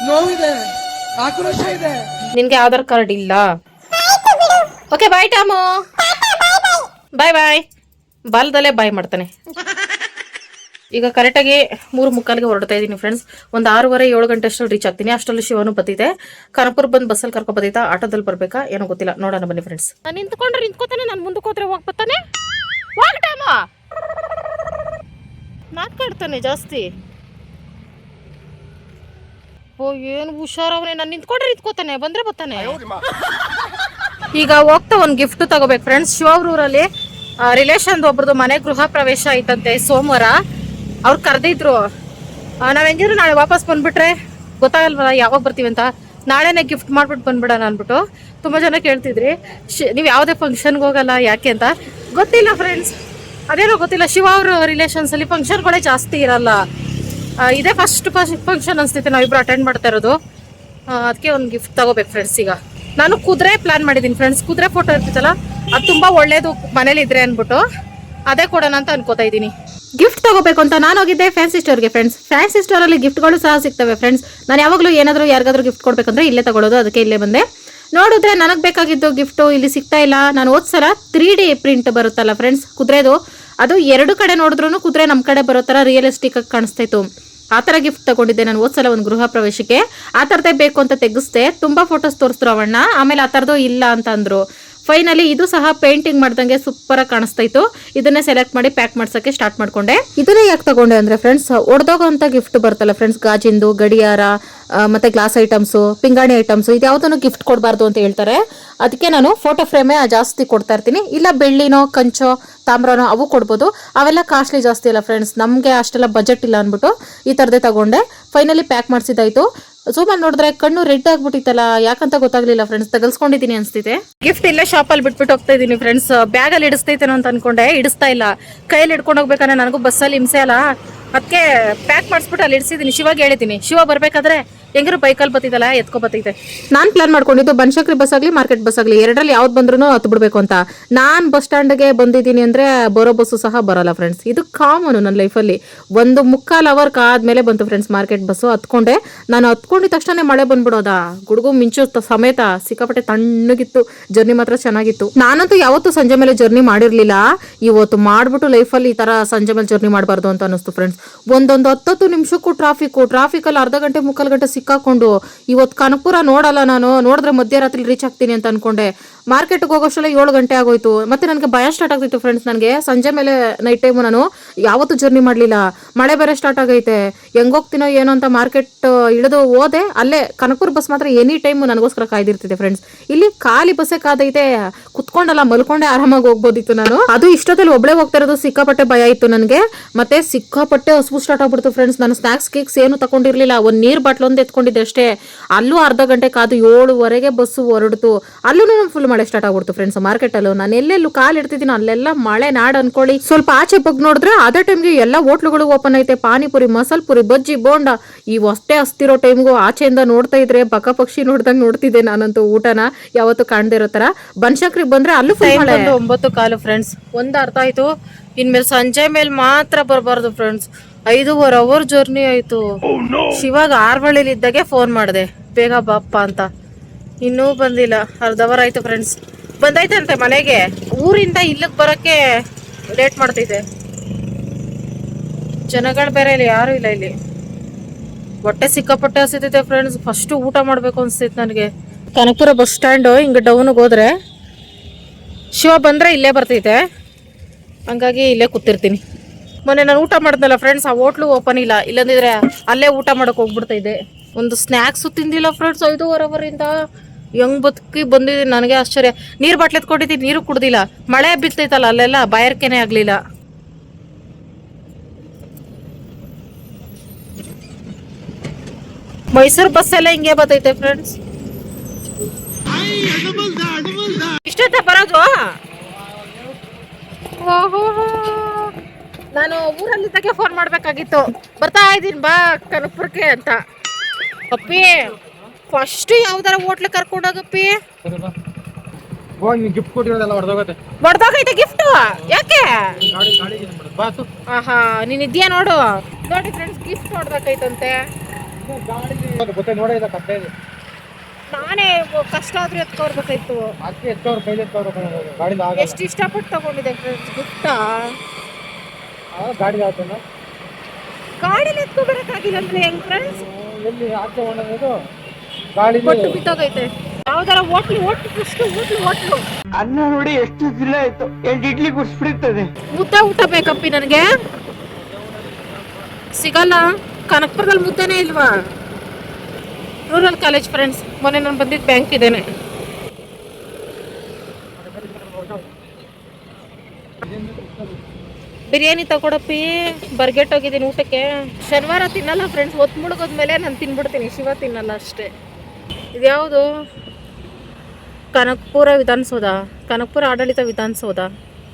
ನೋವಿದೆ, ಆಕ್ರೋಶ ಇದೆ. ನಿನ್ಗೆ ಆಧಾರ್ ಕಾರ್ಡ್ ಇಲ್ಲ. ಓಕೆ ಬಾಯ್ ಟಾಮು. ಬಾಯ್. ಬಾಲ್ದಲ್ಲೇ ಬಾಯ್ ಮಾಡ್ತಾನೆ. ಈಗ ಕರೆಕ್ಟಾಗಿ 3:45ಗೆ ಹೊರಡ್ತಾ ಇದ್ದೀನಿ ಫ್ರೆಂಡ್ಸ್. ಒಂದು 6:30-7 ಗಂಟೆ ಅಷ್ಟರಲ್ಲಿ ರೀಚ್ ಆಗ್ತೀನಿ. ಅಷ್ಟರಲ್ಲಿ ಶಿವನು ಬತ್ತಿದೆ. ಖಾನಾಪುರ ಬಂದು ಬಸ್ಸಲ್ಲಿ ಕರ್ಕೊ ಬತ್ತೈತಾ, ಆಟೋದಲ್ಲಿ ಬರ್ಬೇಕಾ ಏನೋ ಗೊತ್ತಿಲ್ಲ, ನೋಡೋಣ ಬನ್ನಿ ಫ್ರೆಂಡ್ಸ್. ನಾನು ನಿಂತ್ಕೋತಾನೆ, ನಾನು ಮುಂದಕ್ಕೆ ಹೋದ್ರೆ ಹೋಗಿ ಬರ್ತಾನೆ. ಟಾಮ ನಾಟ್ಕಾಡ್ತಾನೆ ಜಾಸ್ತಿ. ಓ ಏನು ಹುಷಾರವನೇ. ನಾನು ನಿಂತ್ಕೋತಾನೆ, ಬಂದ್ರೆ ಬರ್ತಾನೆ. ಈಗ ಹೋಗ್ತಾ ಒಂದು ಗಿಫ್ಟ್ ತಗೋಬೇಕು ಫ್ರೆಂಡ್ಸ್. ಶಿವೂರಲ್ಲಿ ರಿಲೇಷನ್ ಒಬ್ರದ್ದು ಮನೆ ಗೃಹ ಪ್ರವೇಶ ಆಯ್ತಂತೆ ಸೋಮವಾರ. ಅವ್ರು ಕರೆದಿದ್ರು. ನಾವ್ ಹೆಂಗಿದ್ರು ನಾಳೆ ವಾಪಸ್ ಬಂದ್ಬಿಟ್ರೆ ಗೊತ್ತಾಗಲ್ವಲ್ಲ ಯಾವಾಗ ಬರ್ತೀವಿ ಅಂತ. ನಾಳೆನೇ ಗಿಫ್ಟ್ ಮಾಡ್ಬಿಟ್ಟು ಬಂದ್ಬಿಡೋಣ ಅನ್ಬಿಟ್ಟು ತುಂಬಾ ಜನ ಕೇಳ್ತಿದ್ರಿ. ನೀವು ಯಾವುದೇ ಫಂಕ್ಷನ್ಗೆ ಹೋಗಲ್ಲ ಯಾಕೆ ಅಂತ. ಗೊತ್ತಿಲ್ಲ ಫ್ರೆಂಡ್ಸ್, ಅದೇನೋ ಗೊತ್ತಿಲ್ಲ. ಶಿವ ಅವ್ರ ರಿಲೇಷನ್ಸ್ ಅಲ್ಲಿ ಫಂಕ್ಷನ್ಗಳೇ ಜಾಸ್ತಿ ಇರಲ್ಲ. ಇದೇ ಫಸ್ಟ್ ಫಂಕ್ಷನ್ ಅನ್ಸ್ತೈತೆ ನಾವಿಬ್ರು ಅಟೆಂಡ್ ಮಾಡ್ತಾ ಇರೋದು. ಅದಕ್ಕೆ ಒಂದು ಗಿಫ್ಟ್ ತಗೋಬೇಕು ಫ್ರೆಂಡ್ಸ್. ಈಗ ನಾನು ಕುದುರೆ ಪ್ಲಾನ್ ಮಾಡಿದ್ದೀನಿ ಫ್ರೆಂಡ್ಸ್. ಕುದುರೆ ಫೋಟೋ ಇರ್ತಿತ್ತಲ್ಲ, ಅದು ತುಂಬಾ ಒಳ್ಳೇದು ಮನೇಲಿ ಇದ್ರೆ ಅನ್ಬಿಟ್ಟು ಅದೇ ಕೊಡೋಣ ಅಂತ ಅನ್ಕೋತಾ ಇದ್ದೀನಿ. ಗಿಫ್ಟ್ ತಗೋಬೇಕು ಅಂತ ನಾನು ಹೋಗಿದ್ದೆ ಫ್ಯಾನ್ಸಿ ಸ್ಟೋರ್ಗೆ ಫ್ರೆಂಡ್ಸ್. ಫ್ಯಾನ್ಸಿ ಸ್ಟೋರಲ್ಲಿ ಗಿಫ್ಟ್ಗಳು ಸಹ ಸಿಗ್ತವೆ ಫ್ರೆಂಡ್ಸ್. ನಾನು ಯಾವಾಗಲೂ ಏನಾದರೂ ಯಾರಿಗಾದ್ರೂ ಗಿಫ್ಟ್ ಕೊಡ್ಬೇಕಂದ್ರೆ ಇಲ್ಲೇ ತಗೊಳ್ಳೋದು. ಅದಕ್ಕೆ ಇಲ್ಲೇ ಬಂದೆ. ನೋಡಿದ್ರೆ ನನಗೆ ಬೇಕಾಗಿದ್ದು ಗಿಫ್ಟು ಇಲ್ಲಿ ಸಿಗ್ತಾ ಇಲ್ಲ. ನಾನು ಹೋದ್ಸಲ 3D ಪ್ರಿಂಟ್ ಬರುತ್ತಲ್ಲ ಫ್ರೆಂಡ್ಸ್ ಕುದುರೆದು, ಅದು 2 ಕಡೆ ನೋಡಿದ್ರು ಕುದುರೆ ನಮ್ಮ ಕಡೆ ಬರೋ ಥರ ರಿಯಲಿಸ್ಟಿಕ್ ಆಗಿ ಕಾಣಿಸ್ತಾ ಇತ್ತು. ಆ ಥರ ಗಿಫ್ಟ್ ತಗೊಂಡಿದ್ದೆ ನಾನು ಹೋದ್ಸಲ ಒಂದು ಗೃಹ ಪ್ರವೇಶಕ್ಕೆ. ಆ ಥರದೇ ಬೇಕು ಅಂತ ತೆಗಿಸ್ದೆ. ತುಂಬ ಫೋಟೋಸ್ ತೋರಿಸಿದ್ರು ಅವಣ್ಣ. ಆಮೇಲೆ ಆ ಥರದ್ದು ಇಲ್ಲ ಅಂತ ಅಂದರು. ಫೈನಲಿ ಇದು ಸಹ ಪೇಂಟಿಂಗ್ ಮಾಡ್ದಂಗೆ ಸೂಪರ್ ಆಗಿ ಕಾಣಿಸ್ತಾ ಇತ್ತು. ಇದನ್ನೇ ಸೆಲೆಕ್ಟ್ ಮಾಡಿ ಪ್ಯಾಕ್ ಮಾಡ್ಸಕ್ಕೆ ಸ್ಟಾರ್ಟ್ ಮಾಡ್ಕೊಂಡೆ. ಇದನ್ನೇ ಯಾಕೆ ತಗೊಂಡೆ ಅಂದ್ರೆ ಫ್ರೆಂಡ್ಸ್, ಒಡೆದೋಗೋ ಅಂತ ಗಿಫ್ಟ್ ಬರ್ತಲ್ಲ ಫ್ರೆಂಡ್ಸ್, ಗಾಜಿಂದು ಗಡಿಯಾರ ಮತ್ತೆ ಗ್ಲಾಸ್ ಐಟಮ್ಸು, ಪಿಂಗಾಣಿ ಐಟಮ್ಸು, ಇದು ಯಾವುದನ್ನು ಗಿಫ್ಟ್ ಕೊಡಬಾರ್ದು ಅಂತ ಹೇಳ್ತಾರೆ. ಅದಕ್ಕೆ ನಾನು ಫೋಟೋ ಫ್ರೇಮೇ ಜಾಸ್ತಿ ಕೊಡ್ತಾ ಇರ್ತೀನಿ. ಇಲ್ಲ ಬೆಳ್ಳಿನೋ ಕಂಚೋ ತಾಮ್ರನೋ ಅವು ಕೊಡ್ಬೋದು. ಅವೆಲ್ಲ ಕಾಸ್ಟ್ಲಿ ಜಾಸ್ತಿ ಅಲ್ಲ ಫ್ರೆಂಡ್ಸ್, ನಮಗೆ ಅಷ್ಟೆಲ್ಲ ಬಜೆಟ್ ಇಲ್ಲ ಅಂದ್ಬಿಟ್ಟು ಈ ಥರದೇ ತಗೊಂಡೆ. ಫೈನಲಿ ಪ್ಯಾಕ್ ಮಾಡಿಸಿದಾಯ್ತು. ಸುಮ್ಮನೆ ನೋಡಿದ್ರೆ ಕಣ್ಣು ರೆಡ್ ಆಗ್ಬಿಟ್ಟಿತ್ತಲ್ಲ, ಯಾಕಂತ ಗೊತ್ತಾಗ್ಲಿಲ್ಲ ಫ್ರೆಂಡ್ಸ್. ತಗಲ್ಸ್ಕೊಂಡಿದ್ದೀನಿ ಅನ್ಸ್ತಿದೆ. ಗಿಫ್ಟ್ ಇಲ್ಲೇ ಶಾಪಲ್ಲಿ ಬಿಟ್ಬಿಟ್ಟು ಹೋಗ್ತಾ ಇದ್ದೀನಿ ಫ್ರೆಂಡ್ಸ್. ಬ್ಯಾಗಲ್ಲಿ ಇಡಿಸ್ತೈತೇನೋ ಅಂತ ಅನ್ಕೊಂಡೆ, ಇಡಿಸ್ತಾ ಇಲ್ಲ. ಕೈಯಲ್ಲಿ ಇಟ್ಕೊಂಡು ಹೋಗ್ಬೇಕಾದ್ರೆ ನನಗೂ ಬಸ್ಸಲ್ಲಿ ಹಿಂಸೆ ಅಲ್ಲ, ಅದಕ್ಕೆ ಪ್ಯಾಕ್ ಮಾಡಿಸ್ಬಿಟ್ಟು ಅಲ್ಲಿ ಇಡಿಸಿದ್ದೀನಿ. ಶಿವಾಗ ಹೇಳಿದ್ದೀನಿ, ಶಿವ ಬರ್ಬೇಕಾದ್ರೆ ಹೆಂಗಾರು ಬೈಕಲ್ಲಿ ಬತ್ತಿದಲ್ಲ ಎತ್ಕೊ ಬತ್ತೈತೆ. ನಾನ್ ಪ್ಲಾನ್ ಮಾಡ್ಕೊಂಡಿದ್ದು ಬನಶಂಕರಿ ಬಸ್ ಆಗ್ಲಿ ಮಾರ್ಕೆಟ್ ಬಸ್ ಆಗ್ಲಿ ಎರಡರಲ್ಲಿ ಯಾವ್ದು ಬಂದ್ರು ಹತ್ತು ಬಿಡ್ಬೇಕು ಅಂತ. ನಾನ್ ಬಸ್ ಸ್ಟ್ಯಾಂಡ್ಗೆ ಬಂದಿದ್ದೀನಿ ಅಂದ್ರೆ ಬರೋ ಬಸ್ಸು ಸಹ ಬರಲ್ಲ ಫ್ರೆಂಡ್ಸ್. ಇದು ಕಾಮನ್ ನನ್ನ ಲೈಫಲ್ಲಿ. 1.25 ಅವರ್ ಆದ್ಮೇಲೆ ಬಂತು ಫ್ರೆಂಡ್ಸ್ ಮಾರ್ಕೆಟ್ ಬಸ್ಸು. ಹತ್ಕೊಂಡೆ. ನಾನು ಹತ್ಕೊಂಡಿದ ತಕ್ಷಣ ಮಳೆ ಬಂದ್ಬಿಡೋದ, ಗುಡುಗು ಮಿಂಚು ಸಮೇತ. ಸಿಕ್ಕಾಪಟ್ಟೆ ತಣ್ಣಗಿತ್ತು. ಜರ್ನಿ ಮಾತ್ರ ಚೆನ್ನಾಗಿತ್ತು. ನಾನಂತೂ ಯಾವತ್ತೂ ಸಂಜೆ ಮೇಲೆ ಜರ್ನಿ ಮಾಡಿರ್ಲಿಲ್ಲ. ಇವತ್ತು ಮಾಡ್ಬಿಟ್ಟು ಲೈಫಲ್ಲಿ ಈ ತರ ಸಂಜೆ ಮೇಲೆ ಜರ್ನಿ ಮಾಡಬಾರ್ದು ಅಂತ ಅನಿಸ್ತು ಫ್ರೆಂಡ್ಸ್. ಒಂದೊಂದು 10 ನಿಮಿಷಕ್ಕೂ ಟ್ರಾಫಿಕಲ್ಲಿ ಅರ್ಧ ಗಂಟೆ ಮುಕ್ಕಾಲು ಗಂಟೆ ಸಿಕ್ಕಾಕೊಂಡು ಇವತ್ತು ಕನಕಪುರ ನೋಡಲ್ಲ. ನಾನು ನೋಡಿದ್ರೆ ಮಧ್ಯರಾತ್ರಿ ರೀಚ್ ಆಗ್ತೀನಿ ಅಂತ ಅನ್ಕೊಂಡೆ. ಮಾರ್ಕೆಟ್ಗೆ ಹೋಗೋಷ್ಟಲ್ಲ 7 ಗಂಟೆ ಆಗೋಯ್ತು. ಮತ್ತೆ ನನಗೆ ಭಯ ಸ್ಟಾರ್ಟ್ ಆಗ್ತಿತ್ತು ಫ್ರೆಂಡ್ಸ್. ನನಗೆ ಸಂಜೆ ಮೇಲೆ ನೈಟ್ ಟೈಮು ನಾನು ಯಾವತ್ತೂ ಜರ್ನಿ ಮಾಡಲಿಲ್ಲ. ಮಳೆ ಬೇರೆ ಸ್ಟಾರ್ಟ್ ಆಗೈತೆ. ಹೆಂಗೋಗ್ತೀನೋ ಏನೋ ಅಂತ ಮಾರ್ಕೆಟ್ ಇಳಿದು ಹೋದೆ. ಅಲ್ಲೇ ಕನಕಪುರ ಬಸ್ ಮಾತ್ರ ಎನಿ ಟೈಮ್ ನನಗೋಸ್ಕರ ಕಾಯ್ದಿರ್ತಿದೆ ಫ್ರೆಂಡ್ಸ್. ಇಲ್ಲಿ ಖಾಲಿ ಬಸ್ಸೇ ಕಾದೈತೆ. ಕುತ್ಕೊಂಡಲ್ಲ ಮಲ್ಕೊಂಡೆ ಆರಾಮಾಗಿ ಹೋಗ್ಬೋದಿತ್ತು ನಾನು. ಅದು ಇಷ್ಟೊತ್ತಲ್ಲಿ ಒಬ್ಳೆ ಹೋಗ್ತಾ ಇರೋದು. ಸಿಕ್ಕಾಪಟ್ಟೆ ಭಯ ಇತ್ತು ನನಗೆ. ಮತ್ತೆ ಸಿಕ್ಕಾಪಟ್ಟೆ ಹಸುವು ಸ್ಟಾರ್ಟ್ ಆಗ್ಬಿಡ್ತು ಫ್ರೆಂಡ್ಸ್. ನಾನು ಸ್ನಾಕ್ಸ್ ಕೇಕ್ಸ್ ಏನು ತಗೊಂಡಿರ್ಲಿಲ್ಲ. ಒಂದು ನೀರ್ ಬಾಟ್ಲ್ ಒಂದು ಎತ್ಕೊಂಡಿದ್ದೆ ಅಷ್ಟೇ. ಅಲ್ಲೂ ಅರ್ಧ ಗಂಟೆ ಕಾದು 7:15 ಬಸ್ಸು ಹೊರಡ್ತು. ಅಲ್ಲೂ ಫುಲ್ ಮಳೆ ಸ್ಟಾರ್ಟ್ ಆಗ್ಬಿಡ್ತು ಫ್ರೆಂಡ್ಸ್. ಮಾರ್ಕೆಟಲ್ಲೂ ನಾನು ಎಲ್ಲೆಲ್ಲೂ ಕಾಲು ಇಡ್ತಿದ್ದೀನಿ ಅಲ್ಲೆಲ್ಲ ಮಳೆ ನಾಡ್ ಅನ್ಕೊಳ್ಳಿ. ಸ್ವಲ್ಪ ಆಚೆ ಬಗ್ ನೋಡಿದ್ರೆ ಅದೇ ಟೈಮ್ಗೆ ಎಲ್ಲ ಹೋಟ್ಲುಗಳು ಓಪನ್ ಐತೆ. ಪಾನಿಪುರಿ, ಮಸಾಲ್ ಪುರಿ, ಬಜ್ಜಿ, ಬೋಂಡ ಇವು ಅಷ್ಟೇ ಹಸ್ತಿರೋ ಟೈಮ್ಗೂ ಆಚೆಯಿಂದ ನೋಡ್ತಾ ಇದ್ರೆ ಬಕ ಪಕ್ಷಿ ನೋಡ್ದಂಗೆ ನೋಡ್ತಿದ್ದೆ ನಾನಂತೂ. ಊಟನ ಯಾವತ್ತೂ ಕಾಣದೇ ಇರೋ ತರ. ಬನಶಂಕರಿಗೆ ಬಂದ್ರೆ ಅಲ್ಲೂ 9:15 ಫ್ರೆಂಡ್ಸ್. ಒಂದು ಅರ್ಥ ಆಯ್ತು, ಇನ್ಮೇಲೆ ಸಂಜೆ ಮೇಲೆ ಮಾತ್ರ ಬರಬಾರ್ದು ಫ್ರೆಂಡ್ಸ್. 5.5 ಅವರ್ ಜರ್ನಿ ಆಯ್ತು. ಶಿವಾಗ ಆರ್ವಳ್ಳಿಲಿ ಇದ್ದಾಗೆ ಫೋನ್ ಮಾಡಿದೆ ಬೇಗ ಬಾಪ್ಪ ಅಂತ. ಇನ್ನೂ ಬಂದಿಲ್ಲ. ಅರ್ಧ ಅವರ್ ಆಯ್ತು ಫ್ರೆಂಡ್ಸ್. ಬಂದೈತಂತೆ ಮನೆಗೆ. ಊರಿಂದ ಇಲ್ಲಿಗೆ ಬರೋಕ್ಕೆ ಲೇಟ್ ಮಾಡ್ತೈತೆ. ಜನಗಳು ಬೇರೆ ಇಲ್ಲಿ ಯಾರು ಇಲ್ಲ. ಇಲ್ಲಿ ಹೊಟ್ಟೆ ಸಿಕ್ಕಾಪಟ್ಟೆ ಹಸಿತೈತೆ ಫ್ರೆಂಡ್ಸ್. ಫಸ್ಟ್ ಊಟ ಮಾಡಬೇಕು ಅನ್ಸ್ತೈತೆ ನನಗೆ. ಕನಕಪುರ ಬಸ್ ಸ್ಟ್ಯಾಂಡು ಹಿಂಗೆ ಡೌನ್ಗೆ ಹೋದ್ರೆ ಶಿವ ಬಂದರೆ ಇಲ್ಲೇ ಬರ್ತೈತೆ. ಹಂಗಾಗಿ ಇಲ್ಲೇ ಕೂತಿರ್ತೀನಿ. ಮೊನ್ನೆ ನಾನು ಊಟ ಮಾಡಿದ್ನಲ್ಲ ಫ್ರೆಂಡ್ಸ್, ಆ ಹೋಟ್ಲು ಓಪನ್ ಇಲ್ಲ. ಇಲ್ಲಂದಿದ್ರೆ ಅಲ್ಲೇ ಊಟ ಮಾಡೋಕೆ ಹೋಗ್ಬಿಡ್ತೈತೆ. ಒಂದು ಸ್ನ್ಯಾಕ್ಸು ತಿಂದಿಲ್ಲ ಫ್ರೆಂಡ್ಸ್ 5.5 ಅವರಿಂದ. ಹೆಂಗ್ ಬದುಕಿ ಬಂದಿದ್ದೀನಿ ನನಗೆ ಆಶ್ಚರ್ಯ. ನೀರು ಬಾಟ್ಲ್ ಎತ್ಕೊಂಡಿದ್ದೀನಿ, ನೀರು ಕುಡ್ದಿಲ್ಲ. ಮಳೆ ಬಿತ್ತೈತಲ್ಲ ಅಲ್ಲೆಲ್ಲ ಬಾಯರ್ಕೆನೆ ಆಗಲಿಲ್ಲ. ಮೈಸೂರು ಬಸ್ ಎಲ್ಲ ಹಿಂಗೆ ಬರ್ತೈತೆ ಫ್ರೆಂಡ್ಸ್. ಇಷ್ಟೊತ್ತ ಬರೋದು? ಓಹೋ, ನಾನು ಊರಲ್ಲಿದ್ದಾಗೆ ಫೋನ್ ಮಾಡ್ಬೇಕಾಗಿತ್ತು. ಬರ್ತಾ ಇದ್ದೀನಿ ಬಾ ಕನಕಪುರಕ್ಕೆ ಅಂತ. ಅಪ್ಪಿ ಫಸ್ಟ್ ಯಾವ್ದಾರ ಹೋಟ್ಲಿಗೆ ಕರ್ಕೊಂಡೋಗಪ್ಪಿ. Gift ಕೊಟ್ಟಿರೋದೆಲ್ಲ ಹೊಡೆದೋಗೈತೆ gift. ಯಾಕೆ? ಆಹಾ, ನೀನ್ ಇದ್ಯಾ ನೋಡು. ನೋಡಿ ಫ್ರೆಂಡ್ಸ್, ಗಿಫ್ಟ್ ಹೊಡೆದೋಗೈತಂತೆ. ನಾನೇ ಕಷ್ಟ ಆದ್ರೂ ಎತ್ಕೊರ್ಬೇಕಾಯ್ತು. ಎಷ್ಟು ಇಷ್ಟಪಟ್ಟು ತಗೊಂಡಿದೆ ಫ್ರೆಂಡ್ಸ್ ಗಿಫ್ಟ. ಗಾಡಿಲಿ ಎತ್ಕೊಬರಕ್ಕಾಗಿಲ್ಲ ಅಂದ್ರೆ ಹೆಂಗ್ ಫ್ರೆಂಡ್ಸ್? ಕೊಟ್ಟು ಬಿತ್ತೋಗೈತೆ. ಯಾವ್ದಾರ ಹೋಟ್ಲು ಅನ್ನ ನೋಡಿ ಎಷ್ಟು ಜಿಲ್ಲ ಆಯ್ತು. 8 ಇಡ್ಲಿ ಕುಡಿಸ್ಬಿಡ್ತದೆ. ಮುದ್ದೆ ಊಟ ಬೇಕಪ್ಪಿ ನನಗೆ. ಸಿಗಲ್ಲ ಕನಕಪುರದಲ್ಲಿ. ಮುದ್ದೆನೇ ಇಲ್ವಾ? Rural college friends. ಮೊನ್ನೆ ನಾನು ಬಂದಿದ್ದು ಬ್ಯಾಂಕ್ ಇದೇನೆ. ಬಿರಿಯಾನಿ ತಗೊಡಪ್ಪಿ. ಬರ್ಗೆಟ್ ಹೋಗಿದ್ದೀನಿ ಊಟಕ್ಕೆ. ಶನಿವಾರ ತಿನ್ನಲ್ಲ ಫ್ರೆಂಡ್ಸ್. ಹೊತ್ತು ಮುಳುಗೋದ್ಮೇಲೆ ನಾನು ತಿನ್ಬಿಡ್ತೀನಿ. ಶಿವ ತಿನ್ನಲ್ಲ ಅಷ್ಟೇ. ಇದ್ಯಾವುದು? ಕನಕಪುರ ವಿಧಾನಸೌಧ. ಕನಕಪುರ ಆಡಳಿತ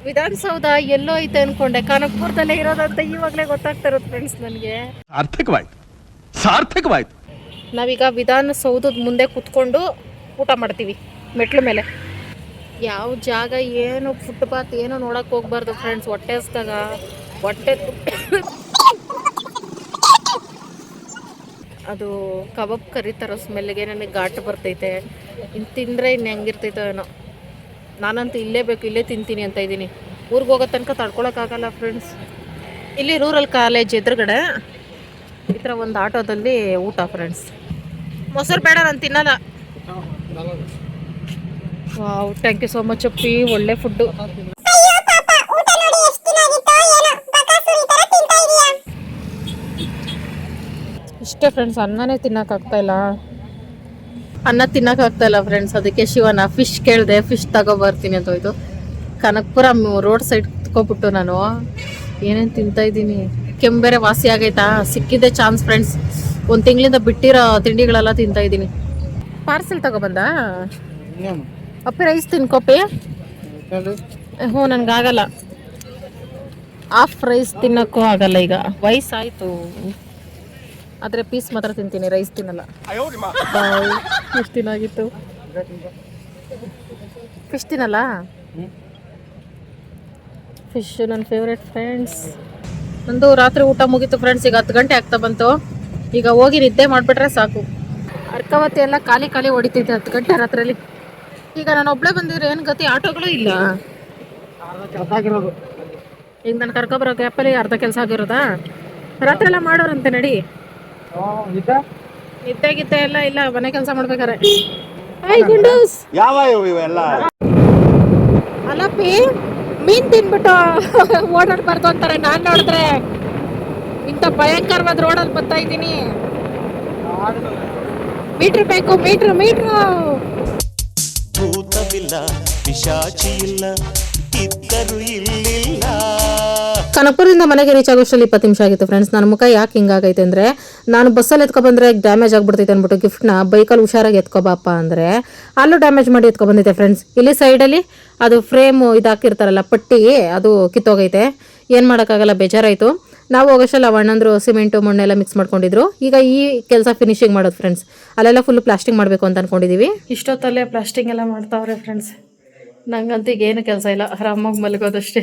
ವಿಧಾನಸೌಧ ಎಲ್ಲೋ ಐತೆ ಅನ್ಕೊಂಡೆ. ಕನಕಪುರದಲ್ಲೇ ಇರೋದಂತ ಇವಾಗಲೇ ಗೊತ್ತಾಗ್ತಾ ಇರೋದು ಫ್ರೆಂಡ್ಸ್ ನನಗೆ. ಸಾರ್ಥಕವಾಯ್ತು. ನಾವೀಗ ವಿಧಾನಸೌಧದ ಮುಂದೆ ಕುತ್ಕೊಂಡು ಊಟ ಮಾಡ್ತೀವಿ ಮೆಟ್ಲ ಮೇಲೆ. ಯಾವ ಜಾಗ ಏನು ಫುಟ್ಪಾತ್ ಏನೋ ನೋಡಕ್ ಹೋಗ್ಬಾರ್ದು ಫ್ರೆಂಡ್ಸ್. ಹೊಟ್ಟೆ ಹಸ್ದಾಗ ಅದು ಕಬಾಬ್ ಕರಿತಾರೋ ಸ್ಮೆಲ್ಗೆ ನನಗೆ ಘಾಟ್ ಬರ್ತೈತೆ. ಇನ್ನು ತಿಂದರೆ ಇನ್ನು ಹೆಂಗಿರ್ತೈತೋ ಏನೋ. ನಾನಂತೂ ಇಲ್ಲೇ ಬೇಕು, ಇಲ್ಲೇ ತಿಂತೀನಿ ಅಂತ ಇದ್ದೀನಿ. ಊರಿಗೆ ಹೋಗೋ ತನಕ ತಡ್ಕೊಳಕ್ಕಾಗಲ್ಲ ಫ್ರೆಂಡ್ಸ್. ಇಲ್ಲಿ ರೂರಲ್ ಕಾಲೇಜ್ ಎದುರುಗಡೆ ಈ ಥರ ಒಂದು ಆಟೋದಲ್ಲಿ ಊಟ ಫ್ರೆಂಡ್ಸ್. ಮೊಸರು ಬೇಡ, ನಾನು ತಿನ್ನಲ್ಲ. Wow, thank you so much ಅಪ್ಪಿ. ಒಳ್ಳೆ ಫುಡ್ಡು. ಇಷ್ಟೇ ಫ್ರೆಂಡ್ಸ್. ಅನ್ನನೇ ತಿನ್ನೋಕ್ಕಾಗ್ತಾಯಿಲ್ಲ ಫ್ರೆಂಡ್ಸ್. ಅದಕ್ಕೆ ಶಿವನ ಫಿಶ್ ಕೇಳಿದೆ. ಫಿಶ್ ತಗೊಬರ್ತೀನಿ ಅಂತ ಹೋಯ್ತು. ಕನಕಪುರ ರೋಡ್ ಸೈಡ್ ಕುತ್ಕೊಬಿಟ್ಟು ನಾನು ಏನೇನು ತಿಂತಾಯಿದ್ದೀನಿ. ಕೆಮ್ಮು ಬೇರೆ ವಾಸಿ ಆಗೈತಾ. ಸಿಕ್ಕಿದ್ದೆ ಚಾನ್ಸ್ ಫ್ರೆಂಡ್ಸ್. 1 ತಿಂಗಳಿಂದ ಬಿಟ್ಟಿರೋ ತಿಂಡಿಗಳೆಲ್ಲ ತಿಂತಾಯಿದ್ದೀನಿ. ಪಾರ್ಸೆಲ್ ತಗೊಬಂದ ಅಪ್ಪಿ. ರೈಸ್ ತಿನ್ಕೊಪ್ಪಿ. ಹ್ಞೂ, ನನಗಾಗಲ್ಲ. ಹಾಫ್ ರೈಸ್ ತಿನ್ನೋಕ್ಕೂ ಆಗಲ್ಲ. ಈಗ ವಯಸ್ಸಾಯಿತು. ಆದರೆ ಪೀಸ್ ಮಾತ್ರ ತಿಂತೀನಿ, ರೈಸ್ ತಿನ್ನಲ್ಲ. ಎಷ್ಟು ದಿನ ಆಗಿತ್ತು ಫಿಶ್ ತಿನ್ನಲ್ಲ. ಫಿಶ್ ನನ್ನ ಫೇವ್ರೆಟ್ ಫ್ರೆಂಡ್ಸ್. ನಂದು ರಾತ್ರಿ ಊಟ ಮುಗೀತು ಫ್ರೆಂಡ್ಸ್. ಈಗ 10 ಗಂಟೆ ಆಗ್ತಾ ಬಂತು. ಈಗ ಹೋಗಿ ನಿದ್ದೆ ಮಾಡಿಬಿಟ್ರೆ ಸಾಕು. ಅರ್ಕಾವತಿ ಎಲ್ಲ ಖಾಲಿ ಹೊಡಿತೈತೆ 10 ಗಂಟೆ ರಾತ್ರಿಯಲ್ಲಿ. ಈಗ ನಾನು ಒಬ್ಬಳೇ ಬಂದಿದ್ರೆ ಏನು ಗತಿ, ಆಟೋಗಳು ಇಲ್ಲ. ಈಗ ನಾನು ಕರ್ಕೊಬರೋ ಗ್ಯಾಪಲ್ಲಿ ಅರ್ಧ ಕೆಲಸ ಆಗಿರೋದಾ. ರಾತ್ರಿ ಎಲ್ಲ ಮಾಡೋರಂತೆ ನಡಿ. ನಿದ್ದೆ ಗಿದ್ದೆ ಎಲ್ಲ ಇಲ್ಲ, ಮನೆ ಕೆಲಸ ಮಾಡ್ಬೇಕಾರೆ. ಯಾವ ಇವೆಲ್ಲ ಅಲ್ಲಪ್ಪಿ ಮೀನ್ ತಿನ್ಬಿಟ್ಟು ಓಡಾಡ್ಬಾರ್ದು ಅಂತಾರೆ. ನಾನ್ ನೋಡಿದ್ರೆ ಇಂಥ ಭಯಂಕರವಾದ ರೋಡಲ್ಲಿ ಬರ್ತಾ ಇದ್ದೀನಿ. ಮೀಟ್ರ್ ಬೇಕು, ಮೀಟ್ರ್. ಭೂತವಿಲ್ಲ, ಪಿಶಾಚಿ ಇಲ್ಲ, ಇದ್ದರು ಇಲ್ಲಿಲ್ಲ. ಕನಕಪುರದಿಂದ ಮನೆಗೆ ರೀಚ್ ಆಗೋಷ್ಟರಲ್ಲಿ 20 ನಿಮಿಷ ಆಗಿತ್ತು ಫ್ರೆಂಡ್ಸ್. ನನ್ನ ಮುಖ ಯಾಕೆ ಹಿಂಗಾಗೈತೆ ಅಂದರೆ, ನಾನು ಬಸ್ಸಲ್ಲಿ ಎತ್ಕೊಬಂದ್ರೆ ಡ್ಯಾಮೇಜ್ ಆಗ್ಬಿಡ್ತೈತೆ ಅಂದ್ಬಿಟ್ಟು ಗಿಫ್ಟ್ನ ಬೈಕಲ್ಲಿ ಹುಷಾರಾಗಿ ಎತ್ಕೊಬಾಪ ಅಂದರೆ ಅಲ್ಲೂ ಡ್ಯಾಮೇಜ್ ಮಾಡಿ ಎತ್ಕೊಬಂದೈತೆ ಫ್ರೆಂಡ್ಸ್. ಇಲ್ಲಿ ಸೈಡಲ್ಲಿ ಅದು ಫ್ರೇಮು ಇದಾಕಿರ್ತಾರಲ್ಲ ಪಟ್ಟಿ, ಅದು ಕಿತ್ತೋಗೈತೆ. ಏನು ಮಾಡೋಕ್ಕಾಗಲ್ಲ, ಬೇಜಾರಾಯಿತು. ನಾವು ಹೋಗೋಷ್ಟಲ್ಲ ಅಣ್ಣಂದ್ರು ಸಿಮೆಂಟು ಮಣ್ಣೆಲ್ಲ ಮಿಕ್ಸ್ ಮಾಡ್ಕೊಂಡಿದ್ರು. ಈಗ ಈ ಕೆಲಸ ಫಿನಿಶಿಂಗ್ ಮಾಡೋದು ಫ್ರೆಂಡ್ಸ್. ಅಲ್ಲೆಲ್ಲ ಫುಲ್ ಪ್ಲಾಸ್ಟಿಂಗ್ ಮಾಡಬೇಕು ಅಂತ ಅನ್ಕೊಂಡಿದ್ದೀವಿ. ಇಷ್ಟೊತ್ತಲ್ಲೇ ಪ್ಲಾಸ್ಟಿಂಗ್ ಎಲ್ಲ ಮಾಡ್ತಾವ್ರೆ ಫ್ರೆಂಡ್ಸ್. ನಂಗಂತೂ ಈಗ ಏನು ಕೆಲಸ ಇಲ್ಲ, ಆರಾಮಾಗಿ ಮಲಗೋದಷ್ಟೇ.